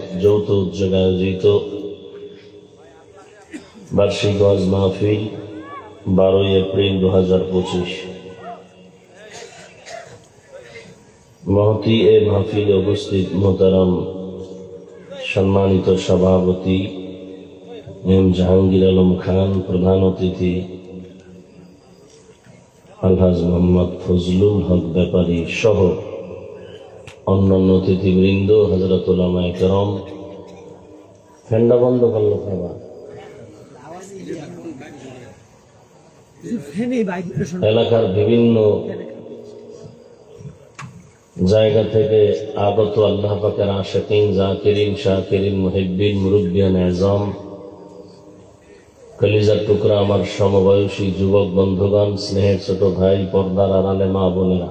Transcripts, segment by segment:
কর্তৃক যৌথ উদ্যোগে আয়োজিত বার্ষিক ওয়াজ মাহফিল 12 এপ্রিল 2025। মহতি এ মাহফিলে উপস্থিত মোহতারাম সম্মানিত সভাপতি এম জাহাঙ্গীর আলম খান, প্রধান অতিথি আলহাজ মোহাম্মদ ফজলুল হক ব্যাপারী সহ অন্যান্য অতিথিবৃন্দ, হযরত উলামায়ে কেরাম, ফেন্ডা বন্ধ করলো খাবার, এলাকার বিভিন্ন জায়গা থেকে আগত আল্লাহ পাকের আশিকিন, জাকিরিন, শাকিরিন, মুহিব্বিন, মুরব্বিয়ান আযম, কলিজার টুকরা আমার সমবয়সী যুবক বন্ধুগণ, স্নেহের ছোট ভাই, পর্দার আড়ালে মা বোনেরা,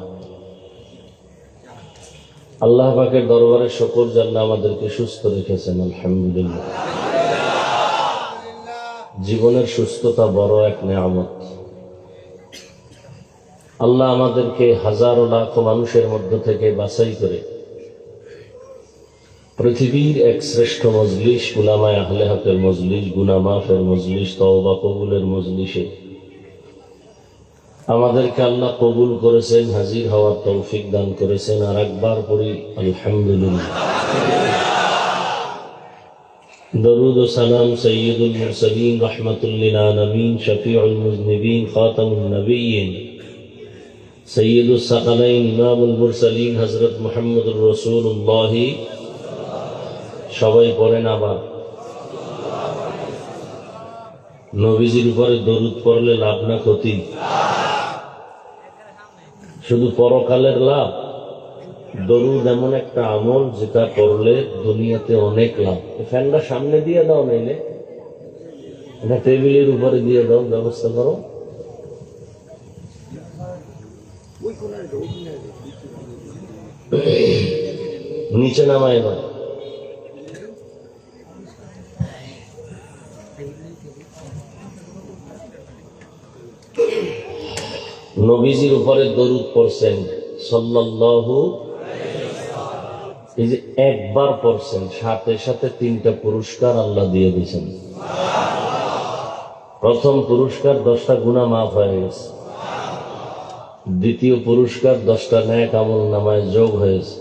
আল্লাহ পাকের দরবারে শুকর যে আল্লাহ আমাদেরকে সুস্থ রেখেছেন, আলহামদুলিল্লাহ। জীবনের সুস্থতা বড় এক নেয়ামত। আল্লাহ আমাদেরকে হাজারো লাখো মানুষের মধ্য থেকে বাছাই করে পৃথিবীর এক শ্রেষ্ঠ মজলিস, উলামায়ে আহলে হকের মজলিস, গুনাহ মাফের মজলিস, তওবা কবুলের মজলিসে আমাদেরকে আল্লাহ কবুল করেছেন, হাজির হওয়ার তৌফিক দান করেছেন। আর একবার পড়ি আলহামদুলিল্লাহ। দরুদ ও সালাম সাইয়্যিদুল মুরসালিন, রাহমাতুল লিল আলামিন, শফিউল মুযনিবিন, খাতামুন নবিয়্যিন, সাইয়্যিদুস সাকালাইন, ইমামুল মুরসালিন হযরত মুহাম্মদুর রাসূলুল্লাহ। সবাই পড়েন আবার। নবীজির উপরে দরুদ পড়লে লাভ না ক্ষতি? শুধু পরকালের লাভ। দরুদ এমন একটা আমল যেটা করলে দুনিয়াতে অনেক লাভ। ফ্যানটা সামনে দিয়ে দাও, নাইলে এটা টেবিলের উপরে দিয়ে দাও, ব্যবস্থা করো। নিচে নামায় দাও। নবীজির উপরে দরুদ পড়ছেন সাল্লাল্লাহু, এই যে একবার পড়ছেন, সাথে সাথে 3টা পুরস্কার আল্লাহ দিয়ে দিয়েছেন। প্রথম পুরস্কার 10টা গুনাহ মাফ হয়ে গেছে। দ্বিতীয় পুরস্কার 10টা নেক আমল নামায় যোগ হয়েছে।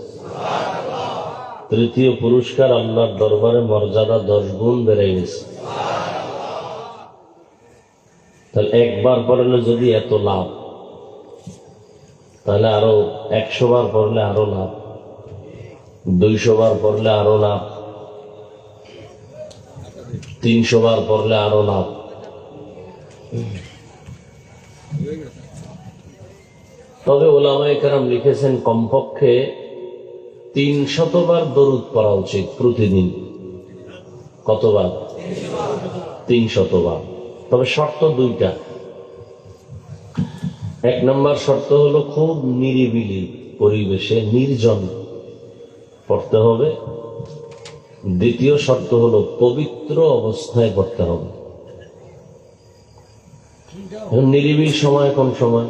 তৃতীয় পুরস্কার আল্লাহর দরবারে মর্যাদা 10 গুণ বেড়ে গেছে। তাহলে একবার পড়লে যদি এত লাভ, তাহলে আরো 100 বার পড়লে আরো লাভ, 200 বার পড়লে আরো লাভ, 300 বার পড়লে আরো লাভ। তবে উলামায়ে কেরাম লিখেছেন কমপক্ষে 300 বার দরুদ পড়া উচিত প্রতিদিন। কতবার? 300 বার। তবে শর্ত 2টা। 1 নম্বর শর্ত হলো খুব নিরিবিলি পরিবেশে, নির্জন পড়তে হবে। দ্বিতীয় শর্ত হলো পবিত্র অবস্থায় পড়তে হবে। নিরিবিলি সময় কোন সময়?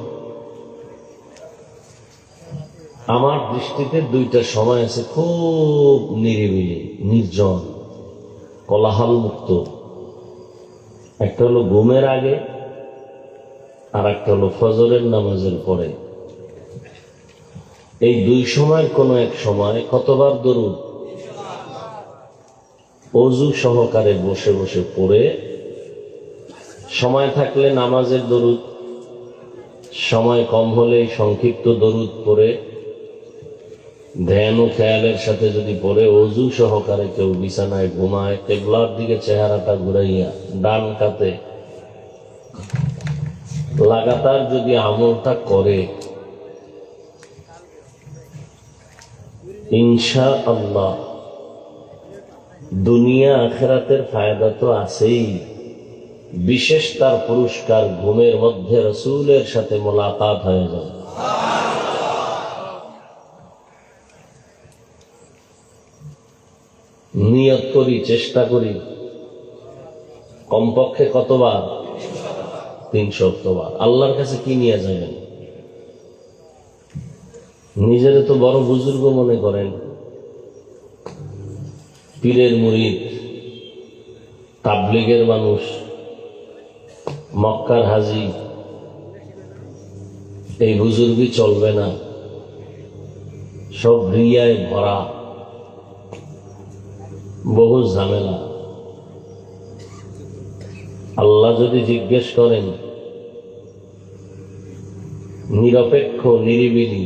আমার দৃষ্টিতে 2টা সময় আছে খুব নিরিবিলি, নির্জন, কোলাহল মুক্ত। একটা হলো ঘুমের আগে, আর একটা হলো ফজরের নামাজের পরে। এই 2 সময়ের কোন এক সময় কতবার দরুদ ওযু সহকারে বসে বসে পড়ে, সময় থাকলে নামাজের দরুদ, সময় কম হলে সংক্ষিপ্ত দরুদ পড়ে, ধ্যান ও খেয়ালের সাথে যদি পড়ে ওযু সহকারে কেউ বিছানায় ঘুমায়, কিবলার দিকে চেহারাটা ঘুরাইয়া ডান কাতে লাগাতার যদি আমলটা করে, ইনশাআল্লাহ দুনিয়া আখিরাতের ফায়দা তো আছেই, বিশেষ তার পুরস্কার ঘুমের মধ্যে রাসূলের সাথে মোলাকাত হয়ে যাবে। নিয়ত করি, চেষ্টা করি কমপক্ষে কতবার? 300 বার। আল্লাহর কাছে কি নিয়ে যাবেন? নিজের তো বড় বুজুর্গ মনে করেন, পীরের মুরিদ, তাবলীগের মানুষ, মক্কার হাজী, এই বুজুর্গি চলবে না, সব রিয়ায় ভরা, বহু ঝামেলা। আল্লাহ যদি জিজ্ঞেস করেন নিরপেক্ষ, নিরিবিলি,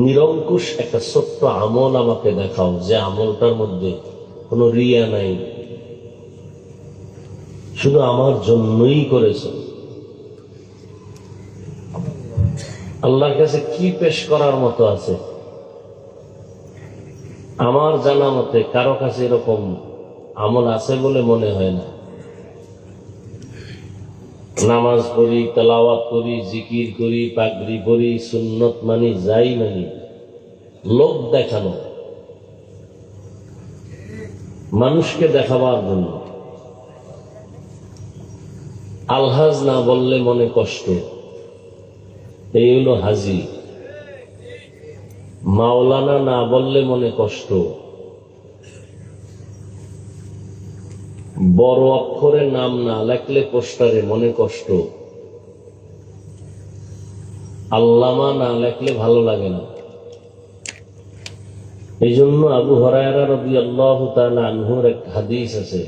নিরঙ্কুশ একটা ছোট্ট আমল আমাকে দেখাও, যে আমলটার মধ্যে কোনো রিয়া নাই, শুধু আমার জন্যই করেছ, আল্লাহর কাছে কি পেশ করার মতো আছে? আমার জানা মতে কারো কাছে এরকম আমল আছে বলে মনে হয় না। নামাজ পড়ি, তেলাওয়াত করি, জিকির করি, পাগড়ি পরি, সুন্নত মানি, যাই মানি, লোক দেখানো, মানুষকে দেখাবার জন্য। আলহাজ না বললে মনে কষ্ট, এই হলো হাজি। মাওলানা না বললে মনে কষ্ট, বড় অক্ষরে নাম না লেখলে পোস্টারে মনে কষ্ট, আল্লামা না লেখলে ভালো লাগে না। এই জন্য আবু হুরায়রা রাদিয়াল্লাহু তাআলা আনহুর এক হাদিস আছে,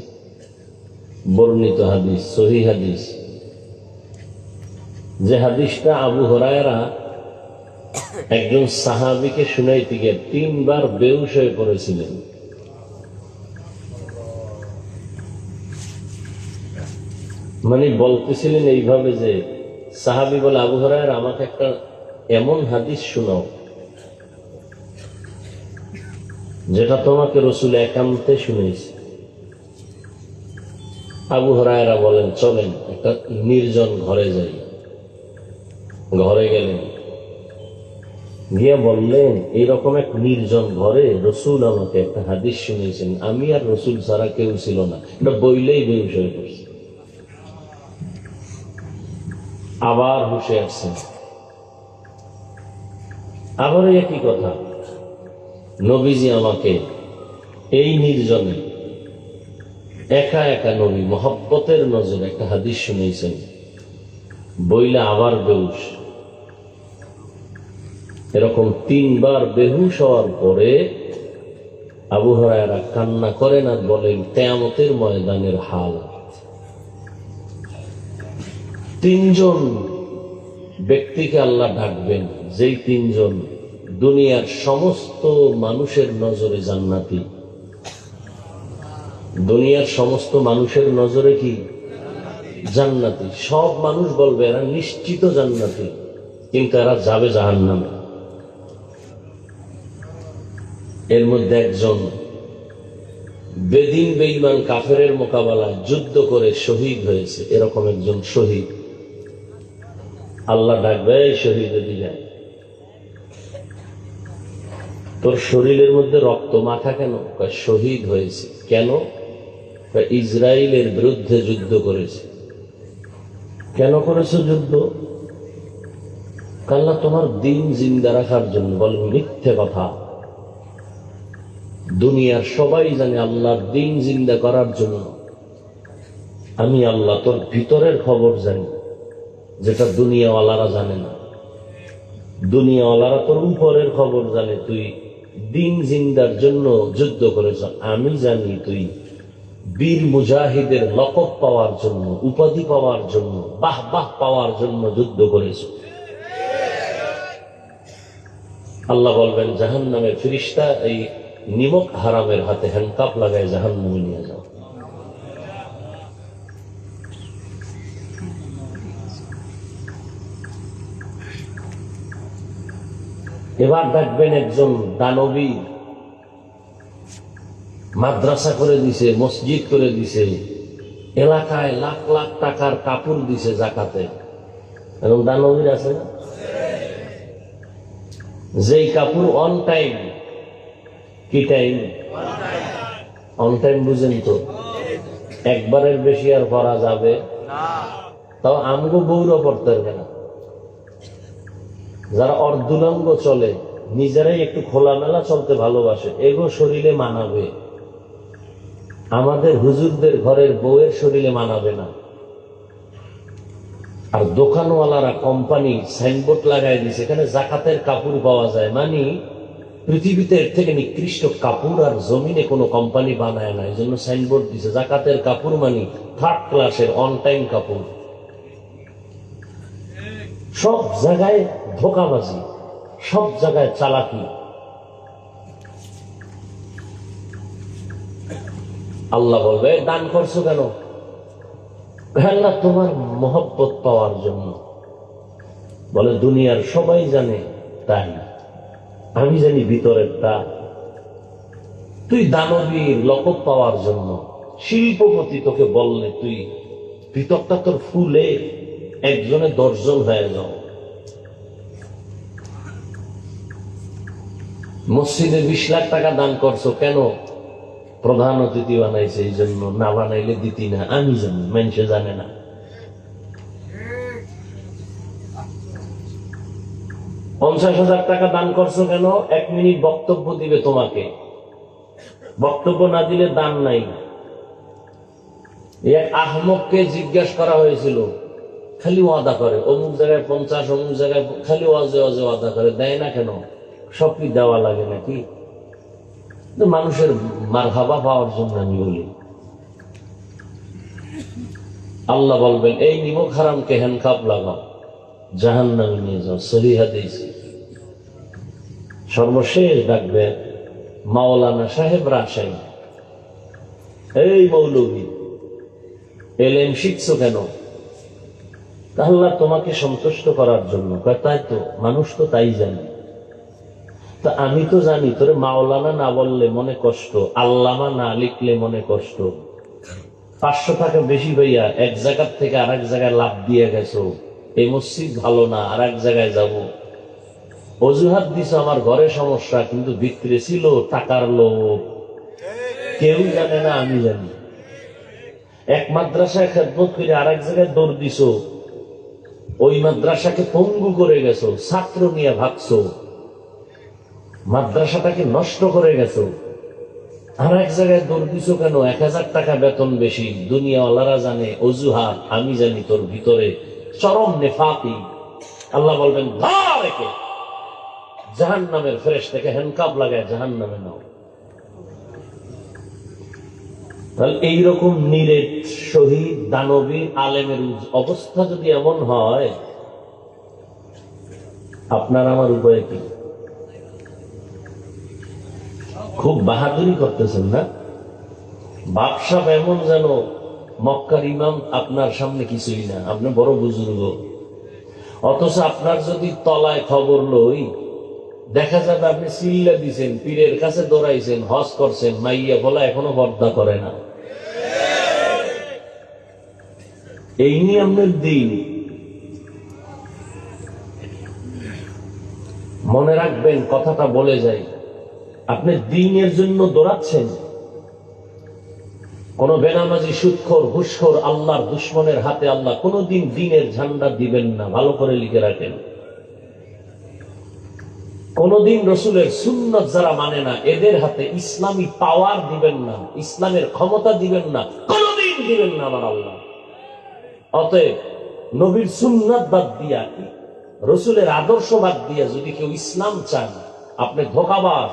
বর্ণিত হাদিস, সহিহ হাদিস, যে হাদিসটা আবু হুরায়রা একজন সাহাবীকে শুনাইতে গিয়ে 3 বার বেহুশ হয়ে পড়েছিলেন। মানে বলতেছিলেন এইভাবে যে, সাহাবী বলে, আবু হুরায়রা আমাকে একটা এমন হাদিস শোনাও যেটা তোমাকে রাসূল একান্তে শুনেছে। আবু হুরায়রা বলেন, চলেন একটা নির্জন ঘরে যাই। ঘরে গেলেন, গিয়ে বললেন, এইরকম এক নির্জন ঘরে রাসূল আমাকে একটা হাদিস শুনিয়েছেন, আমি আর রাসূল ছাড়া কেউ ছিল না। এটা বইলেই বেহুশ হয়ে পড়ছে। আবার হুঁশে আসছেন, আবার একই কথা, নবীজি আমাকে এই নির্জনে একা একা নবী মহব্বতের নজরে একটা হাদিস শুনিয়েছেন, বইলে আবার বেহুশ। এরকম 3 বার বেহুশ হওয়ার পরে আবু হুরায়রা কান্না করেন আর বলেন, কিয়ামতের ময়দানের হাল। 3 জন ব্যক্তিকে আল্লাহ ডাকবেন, যেই 3 জন দুনিয়ার সমস্ত মানুষের নজরে জান্নাতি। দুনিয়ার সমস্ত মানুষের নজরে কি? জান্নাতি। সব মানুষ বলবে এরা নিশ্চিত জান্নাতি, কিন্তু এরা যাবে জাহান্নামে। এর মধ্যে একজন বেদিন বেঈমান কাফেরের মোকাবেলায় যুদ্ধ করে শহীদ হয়েছে, এরকম একজন শহীদ। আল্লাহ ডাকবে, এই শহীদ এদিকে আয়। তোর শরীরের মধ্যে রক্ত মাখা কেন? শহীদ হয়েছে। কেন? ইসরায়েলের বিরুদ্ধে যুদ্ধ করেছে। কেন করেছে যুদ্ধ? আল্লাহ তোমার দিন জিন্দা রাখার জন্য। বল, মিথ্যে কথা। দুনিয়ার সবাই জানে আল্লাহর দিন জিন্দা করার জন্য। আমি আল্লাহ তোর ভিতরের খবর জানি, যেটা দুনিয়াওয়ালারা জানে না। দুনিয়াওয়ালারা তোর উপরের খবর জানে, তুই দিন জিন্দার জন্য যুদ্ধ করেছ। আমি জানি তুই বীর মুজাহিদের লকব পাওয়ার জন্য, উপাধি পাওয়ার জন্য, বাহ বাহ পাওয়ার জন্য যুদ্ধ করেছ। আল্লাহ বলবেন, জাহান্নামের ফেরেশতা এই নিমক হারামের হাতে হ্যান্ডকাপ লাগায় জাহান্নামে নিয়ে যাও। এবার দেখবেন একজন দানবী মাদ্রাসা করে দিছে, মসজিদ করে দিছে, এলাকায় লাখ লাখ টাকার কাপড় দিছে জাকাতে। এবং দানবীর আছে না, যেই কাপড় অন টাইম। কি টাইম? অন টাইম বুঝেন তো? একবারের বেশি আর পরা যাবে না। তাও আমগো বউরও পড়তে পারবে না। যারা অর্ধুলঙ্গ চলে, নিজেরাই একটু খোলামেলা চলতে ভালোবাসে, এগো শরীরে মানাবে, আমাদের হুজুরদের ঘরের বউয়ের শরীরে মানাবে না। আর দোকানওয়ালারা কোম্পানি সাইনবোর্ড লাগাই দিয়েছে, এখানে জাকাতের কাপড় পাওয়া যায়, মানে পৃথিবীতে এর থেকে নিকৃষ্ট কাপড় আর জমিনে কোনো কোম্পানি বানায় না, এই জন্য সাইনবোর্ড দিছে জাকাতের কাপড় মানে থার্ড ক্লাসের অন টাইম কাপড়। সব জায়গায় ধোঁকাবাজি, সব জায়গায় চালাকি। আল্লাহ বলবে দান করছো কেন? আল্লাহ তোমার মহব্বত পাওয়ার জন্য। বলে দুনিয়ার সবাই জানে তাই, আমি জানি ভিতরেরটা। তুই দানবীর লকব পাওয়ার জন্য, শিল্পপতি তোকে বললে তুই ভিতরটা তোর ফুলে একজনে 10 জন হয়ে যাও। মসজিদে 20 লাখ টাকা দান করছো কেন? প্রধান অতিথি বানাইছে এই জন্য, না বানাইলে দিতি না। আমি জানি, মানুষে জানে না। $50,000 টাকা দান করছো কেন? 1 মিনিট বক্তব্য দিবে তোমাকে, বক্তব্য না দিলে দান নাই। এক আহমককে জিজ্ঞাসা করা হয়েছিল, খালি ওয়াদা করে, অমুক জায়গায় 50, অমুক জায়গায় খালি ওয়াজে ওয়াজে ওয়াদা করে, দেয় না কেন? সব কি দেওয়া লাগে নাকি? মানুষের মারহাবা পাওয়ার জন্য আমি বলি। আল্লাহ বলবেন এই নিমক হারামকে হ্যান্ডকাপ লাগাও, জাহান্নামে নিয়ে যাও। সহিহ হাদিস। সর্বশেষ ডাকবে মাওলানা সাহেব রাজশাহী, এই মৌলবী এলেম শিখছো কেন? আল্লাহ তোমাকে সন্তুষ্ট করার জন্য। তাই তো, মানুষ তো তাই জানে। তা আমি তো জানি তোরে মাওলানা না বললে মনে কষ্ট, আল্লামা না লিখলে মনে কষ্ট। 500 টাকা বেশি ভাইয়া এক জায়গার থেকে আরেক জায়গায় লাভ দিয়ে গেছো, এই মসজিদ ভালো না, আর এক জায়গায় যাব। অজুহাত দিছ আমার ঘরে সমস্যা, কিন্তু ভিতরে ছিল টাকার লোভ। কেউ জানে না, আমি জানি। এক মাদ্রাসায় খেদমত করে আরেক জায়গায় দৌড় দিছ, ওই মাদ্রাসাকে পঙ্গু করে গেছো, ছাত্র নিয়ে ভাগছো, মাদ্রাসাটাকে নষ্ট করে গেছো। আর এক জায়গায় দৌড় দিছো কেন? 1000 টাকা বেতন বেশি। দুনিয়াওয়ালারা জানে, অজুহাত আমি জানি, তোর ভিতরে চরম নেফাকি। আল্লাহ বলবেন ধর একে, জাহান্নামের ফেরেশতাকে হ্যান্ডকাপ লাগায় জাহান্নামে নাও। তাহলে এইরকম নিরেট শহীদ দানবী আলেমের অবস্থা যদি এমন হয়, আপনার আমার উপায় কি? খুব বাহাদুরি করতেছেন না? বাপসাপ এমন যেন মক্কার ইমাম আপনার সামনে কিছুই না, আপনি বড় বুজুর্গ। অথচ আপনার যদি তলায় খবর লই, দেখা যাবে আপনি সিল্লা দিছেন, পীরের কাছে দৌড়াইছেন, হজ করছেন, মাইয়া বলা এখনো পর্দা করে না। এই নিয়ে আপনার দিন। মনে রাখবেন, কথাটা বলে যাই, আপনি দিনের জন্য দৌড়াচ্ছেন। কোন বেনামাজি, সুদখোর, ঘুষখোর, আল্লাহর দুশ্মনের হাতে আল্লাহ কোনদিন দিনের ঝান্ডা দিবেন না। ভালো করে লিখে রাখেন। কোনদিন রসুলের সুন্নত যারা মানে না, এদের হাতে ইসলামী পাওয়ার দিবেন না, ইসলামের ক্ষমতা দিবেন না, কোনদিন দিবেন না আমার আল্লাহ। অতএব নবীর সুন্নাত বাদ দিয়া, রসুলের আদর্শ বাদ দিয়া যদি কেউ ইসলাম চান, আপনি ধোঁকাবাজ।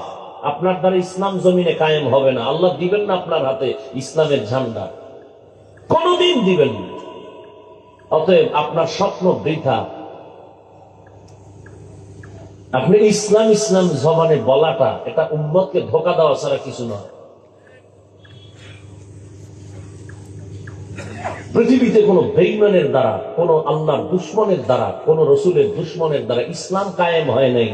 আপনার দ্বারা ইসলাম জমিনে কায়েম হবে না। আল্লাহ দিবেন না আপনার হাতে ইসলামের ঝান্ডা, কোনদিন দিবেন না। অতএব আপনার স্বপ্ন বৃথা। আপনি ইসলাম ইসলাম জবানে বলাটা, এটা উম্মতকে ধোঁকা দেওয়া ছাড়া কিছু নয়। পৃথিবীতে কোন বেঈমানের দ্বারা, কোন আল্লাহর দুশ্মনের দ্বারা, কোন রসুলের দুশ্মনের দ্বারা ইসলাম কায়েম হয় নাই।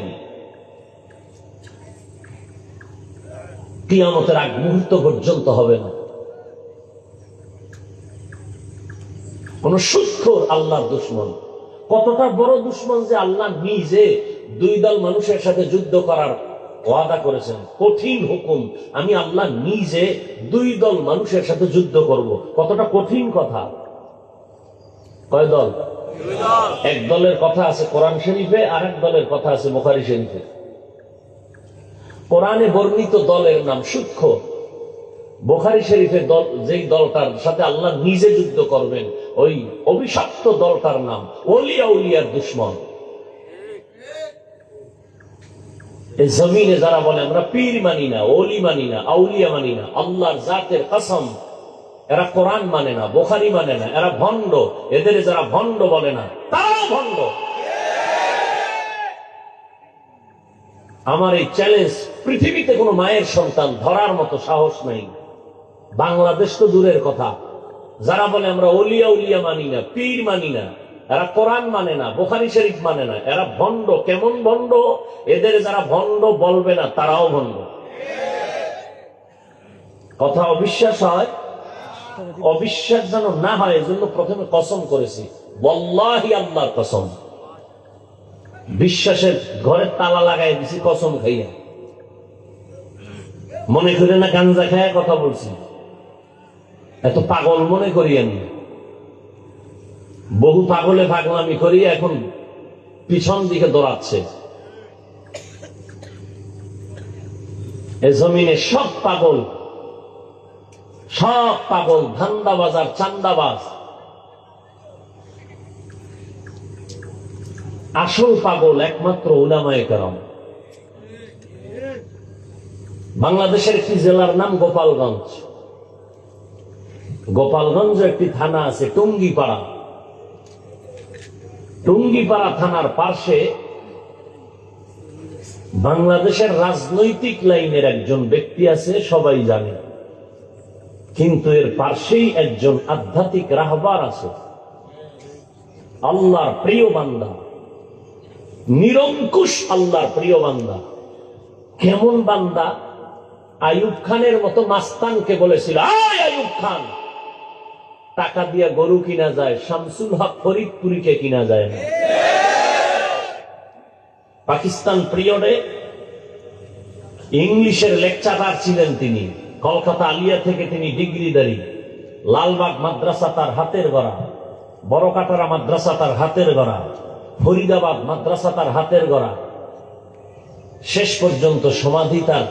কিয়ামতের আগ মুহূর্ত পর্যন্ত হবে না। কোন সুদখোর আল্লাহর দুশ্মন, কতটা বড় দুশ্মন যে আল্লাহ নিজে 2 দল মানুষের সাথে যুদ্ধ করার ওয়াদা করেছেন। কঠিন হুকুম, আমি আল্লাহ নিজে 2 দল মানুষের সাথে যুদ্ধ করব। কতটা কঠিন কথা। কয় দল? 2 দল। এক দলের কথা আছে কোরআন শরীফে, আর এক দলের কথা আছে বুখারী শরীফে। কোরআনে বর্ণিত দলের নাম সুদখোর, বুখারী শরীফের দল, যেই দলটার সাথে আল্লাহ নিজে যুদ্ধ করবেন, ওই অভিশপ্ত দলটার নাম ওলিয়া উলিয়ার দুশ্মন। এই জমিনে যারা বলে আমরা পীর মানি না, ওলি মানি না, আউলিয়া মানি না, আল্লাহর জাতের কসম, এরা কোরআন মানে না, বুখারী মানে না, এরা ভণ্ড। এদের যারা ভণ্ড বলে না, তারাও ভণ্ড। আমার এই চ্যালেঞ্জ, পৃথিবীতে কোনো মায়ের সন্তান ধরার মতো সাহস নাই, বাংলাদেশ তো দূরের কথা। যারা বলে আমরা ওলিয়া উলিয়া মানি না, পীর মানি না, এরা কোরআন মানে না, বুখারী শরীফ মানে না, এরা ভণ্ড। কেমন ভণ্ড? এদের যারা ভণ্ড বলবে না, তারাও ভণ্ড। কথা অবিশ্বাস হয়, অবিশ্বাস যেন না হয়, এজন্য প্রথমে কসম করেছি, ওয়াল্লাহি আল্লাহর কসম। বিশ্বাসের ঘরে তালা লাগাই দিছি কসম খাইয়া। মনে করে না গাঞ্জা খাইয়া কথা বলছি, এত পাগল মনে করিয়েন না। বহু পাগলে পাগলামি করিয়া এখন পিছন দিকে দৌড়াচ্ছে। এ জমিনে সব পাগল, সব পাগল, ধান্দাবাজ আর চান্দাবাজ। আসল পাগল একমাত্র উলামায়ে কেরাম। বাংলাদেশের একটি জেলার নাম গোপালগঞ্জ। গোপালগঞ্জ একটি থানা আছে টুঙ্গিপাড়া। টুঙ্গিপাড়া থানার পাশে বাংলাদেশের রাজনৈতিক লাইনের একজন ব্যক্তি আছে, সবাই জানে। কিন্তু এর পাশেই একজন আধ্যাত্মিক রাহবার আছে, আল্লাহর প্রিয় বান্দা, নিরঙ্কুশ আল্লাহর প্রিয় বান্দা। কেমন বান্দা? আইয়ুব খানের মতো মাস্তানকে বলেছিল, আয় আইয়ুব খান, টাকা দিয়া গরু কিনা যায়, শামসুল হক ফরিদপুরীকে কিনা যায় না। পাকিস্তান পিরিয়ডে ইংলিশের লেকচারার ছিলেন তিনি। কলকাতা আলিয়া থেকে তিনি ডিগ্রিধারী। লালবাগ মাদ্রাসা তার হাতের গড়া, বড়কাটারা মাদ্রাসা তার হাতের গড়া, ফরিদাবাদ মাদ্রাসা তার হাতের গড়া। শেষ পর্যন্ত সমাধি তার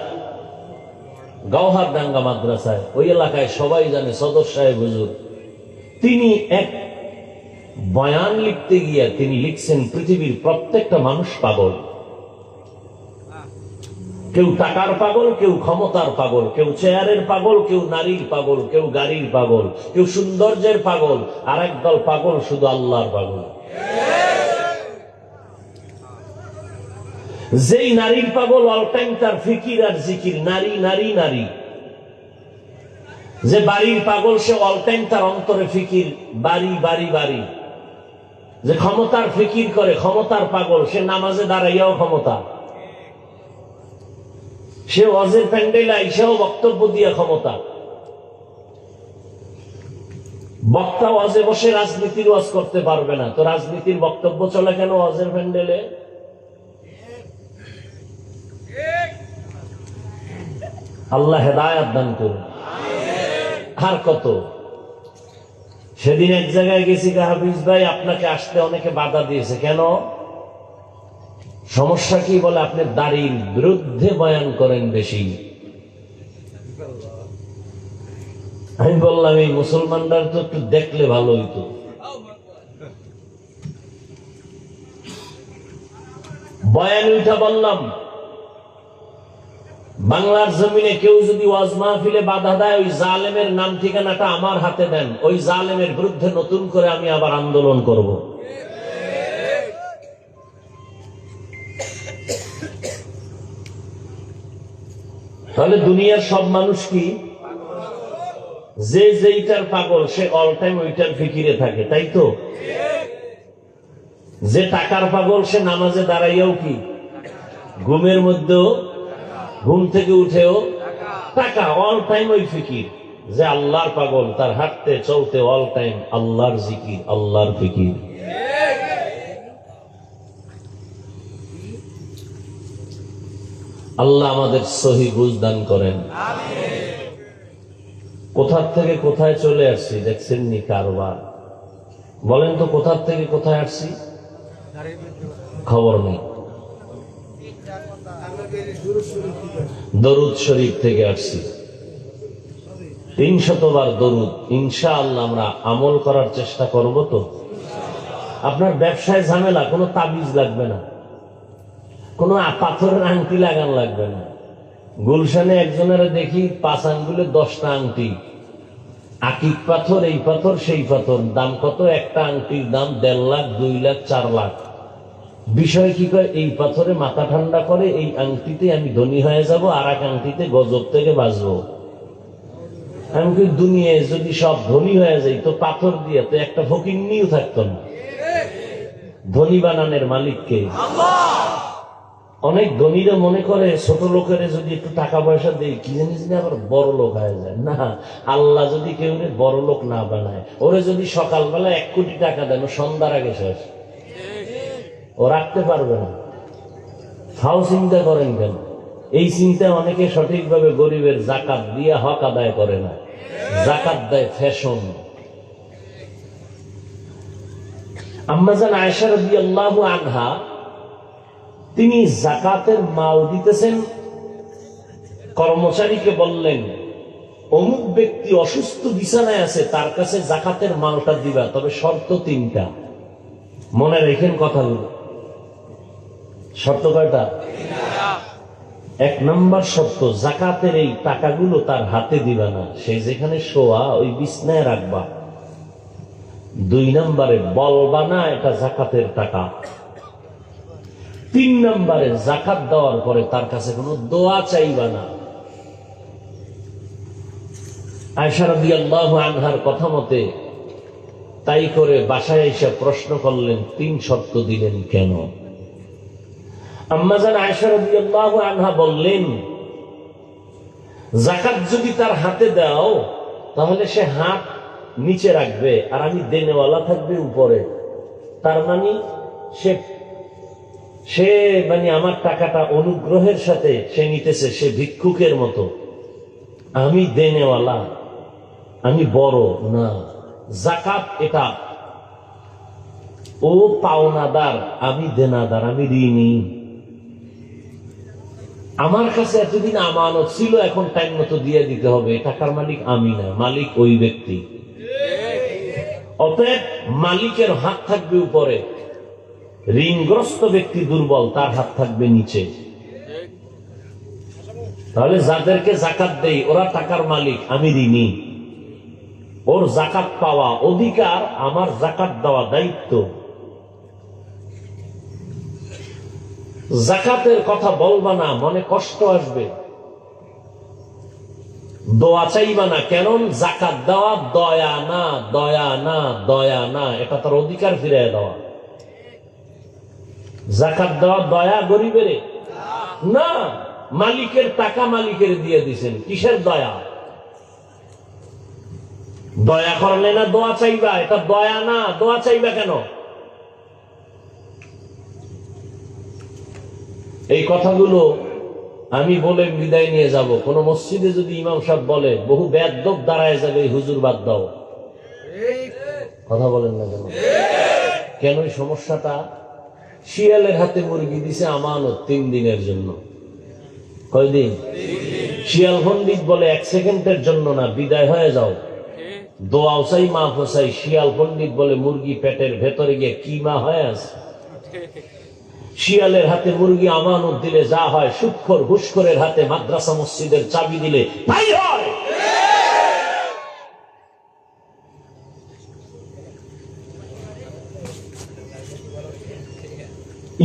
গওহারডাঙ্গা মাদ্রাসায়। ওই এলাকায় সবাই জানে সদর সাহেব হুজুর। তিনি এক বয়ান লিখতে গিয়ে তিনি লিখছেন, পৃথিবীর প্রত্যেকটা মানুষ পাগল। কেউ টাকার পাগল, কেউ ক্ষমতার পাগল, কেউ চেয়ারের পাগল, কেউ নারীর পাগল, কেউ গাড়ির পাগল, কেউ সৌন্দর্যের পাগল, আর একদল পাগল শুধু আল্লাহর পাগল। যেই নারীর পাগল অল টাইম তার ফিকির আর জিকির নারী নারী নারী। যে বাড়ির পাগল সে অল টাইম তার অন্তরে ফিকির বাড়ি বাড়ি বাড়ি। যে ক্ষমতার ফিকির করে, ক্ষমতার পাগল, সে নামাজে দাঁড়াইয়াও ক্ষমতা। সে ওয়াজের প্যান্ডেলে আইসাও বক্তব্য দিয়া ক্ষমতা। বক্তা ওয়াজে বসে রাজনীতির ওয়াজ করতে পারবে না, তো রাজনীতির বক্তব্য চলে কেন ওয়াজের প্যান্ডেলে? আল্লাহ হেদায়েত দান করুন। আর কত? সেদিন এক জায়গায় গেছি, হাফিজ ভাই আপনাকে আসতে অনেকে বাধা দিয়েছে। কেন? সমস্যা কি? বলে আপনি দাড়ির বিরুদ্ধে বয়ান করেন বেশি। আমি বললাম এই মুসলমানরা তো একটু দেখলে ভালো হইতো। বয়ান উঠা বললাম, বাংলার জমিনে কেউ যদি ওয়াজ মাহফিলে বাধা দেয়, ওই জালেমের নাম ঠিকানাটা আমার হাতে দেন। ওই জালেমের বিরুদ্ধে নতুন করে আমি আবার আন্দোলন করব। তাহলে দুনিয়ার সব মানুষ কি? যে যেইটার পাগল সে অল টাইম ওইটার ফিকিরে থাকে, তাই তো? যে টাকার পাগল সে নামাজে দাঁড়াইয়াও কি, ঘুমের মধ্যেও, ঘুম থেকে উঠেও টাকা, অল টাইম ওই ফিকির। যে আল্লাহর পাগল তার হাঁটতে চলতে অল টাইম আল্লাহর জিকির, আল্লাহর ফিকির। আল্লাহ আমাদের সহি বুঝ দান করেন। কোথার থেকে কোথায় চলে আসছি দেখছেন নি কারবার? বলেন তো কোথার থেকে কোথায় আসছি? খবর নেই। দরুদ শরীফ থেকে আসছি। 300 বার দরুদ ইনশাআল্লাহ আমরা আমল করার চেষ্টা করব। তো আপনার ব্যবসায় ঝামেলা, কোনো তাবিজ লাগবে না, কোনো পাথরের আংটি লাগান লাগবে না। গুলশানে একজনের দেখি 5 আঙ্গুলে 10টা আংটি, আকিক পাথর, এই পাথর সেই পাথর, দাম কত? একটা আংটির দাম 1.5 লাখ, 2 লাখ, 4 লাখ। বিষয় কি কয়, এই পাথরে মাথা ঠান্ডা করে, এই আংটিতে আমি ধনী হয়ে যাব, আর এক আংটিতে গজব থেকে বাঁচবো। আমি কি, দুনিয়ায় যদি সব ধনী হয়ে যায় তো পাথর দিয়ে তো একটা ফকিন্নিও থাকতো না। ধনী বানানোর মালিককে অনেক ধনীরা মনে করে ছোট লোকের যদি একটু টাকা পয়সা দেয় কি জানিস আবার বড় লোক হয়ে যায়। না, আল্লাহ যদি কেউ বড় লোক না বানায়, ওরে যদি সকালবেলা 1 কোটি টাকা দেন, সন্ধ্যার আগে শেষ, ও রাখতে পারবে না। ফাও চিন্তা করেন কেন? এই চিন্তা অনেকে সঠিকভাবে গরিবের জাকাত দিয়ে হক আদায় করে না, জাকাত দেয় ফ্যাশন। আম্মা জান আয়েশা রাদিয়াল্লাহু আনহা তিনি জাকাতের মাল দিতেছেন, কর্মচারীকে বললেন অমুক ব্যক্তি অসুস্থ বিছানায় আছে, তার কাছে জাকাতের মালটা দিবা, তবে শর্ত 3টা। মনে রেখেন কথাগুলো। শর্ত কয়টা? 1 নম্বর শর্ত, জাকাতের এই টাকাগুলো তার হাতে দিবা না, সে যেখানে শোয়া ওই বিছনায় রাখবা। 2 নম্বরে বলবা না এটা জাকাতের টাকা। 3 নম্বরে জাকাত দেওয়ার পরে তার কাছে কোনো দোয়া চাইবা না। আয়েশা রাদিয়াল্লাহু আনহার কথা মতে তাই করে বাসায় এসে প্রশ্ন করলেন, 3 শর্ত দিলেন কেন? আম্মা জান আয়েশা রাদিয়াল্লাহু আনহা বললেন, যাকাত যদি তার হাতে দাও তাহলে সে হাত নিচে রাখবে আর আমি দেনেওয়ালা থাকবে উপরে। তার মানে সে মানে আমার টাকাটা অনুগ্রহের সাথে সে নিতেছে, সে ভিক্ষুকের মতো। আমি দেনেওয়ালা, আমি বড় না। যাকাত এটা ও পাওনাদার, আমি দেনাদার, আমি ঋণী। আমার কাছে এতদিন আমানত ছিল, এখন টাইম মতো দিয়ে দিতে হবে। টাকার মালিক আমি না, মালিক ওই ব্যক্তি। অতএব মালিকের হাত থাকবে উপরে, ঋণগ্রস্ত ব্যক্তি দুর্বল, তার হাত থাকবে নিচে। তাহলে যাদেরকে জাকাত দেই ওরা টাকার মালিক, আমি ঋণী। ওর জাকাত পাওয়া অধিকার, আমার জাকাত দেওয়া দায়িত্ব। জাকাতের কথা বলবা না, মনে কষ্ট আসবে। দোয়া চাইবা না, কেন? জাকাত দেওয়া দয়া না, দয়া না, দয়া না, এটা তার অধিকার ফিরিয়ে দেওয়া। জাকাত দেওয়া দয়া গরিবের না, মালিকের টাকা মালিকের দিয়ে দিছেন, কিসের দয়া? দয়া করলে না দোয়া চাইবা, এটা দয়া না। দোয়া চাইবা কেন? এই কথাগুলো আমি বলে বিদায় নিয়ে যাব। কোন মসজিদে যদি ইমাম সাহেব বলে, বহু বেয়াদব দাঁড়ায় যাবে, হুজুর বাদ দাও। কথা বলেন না কেন? কেন এই সমস্যাটা? শিয়ালের হাতে মুরগি দিছে আমানত 3 দিনের জন্য। কয়দিন? শিয়াল পণ্ডিত বলে 1 সেকেন্ডের জন্য না, বিদায় হয়ে যাও। দোয়াও চাই, মাফ চাই। শিয়াল পণ্ডিত বলে মুরগি পেটের ভেতরে গিয়ে কিমা হয়ে আছে। শিয়ালের হাতে মুরগি আমানত দিলে যা হয়, সুদখোর ঘুষখোরের হাতে মাদ্রাসা মসজিদের চাবি দিলে তাই হয়।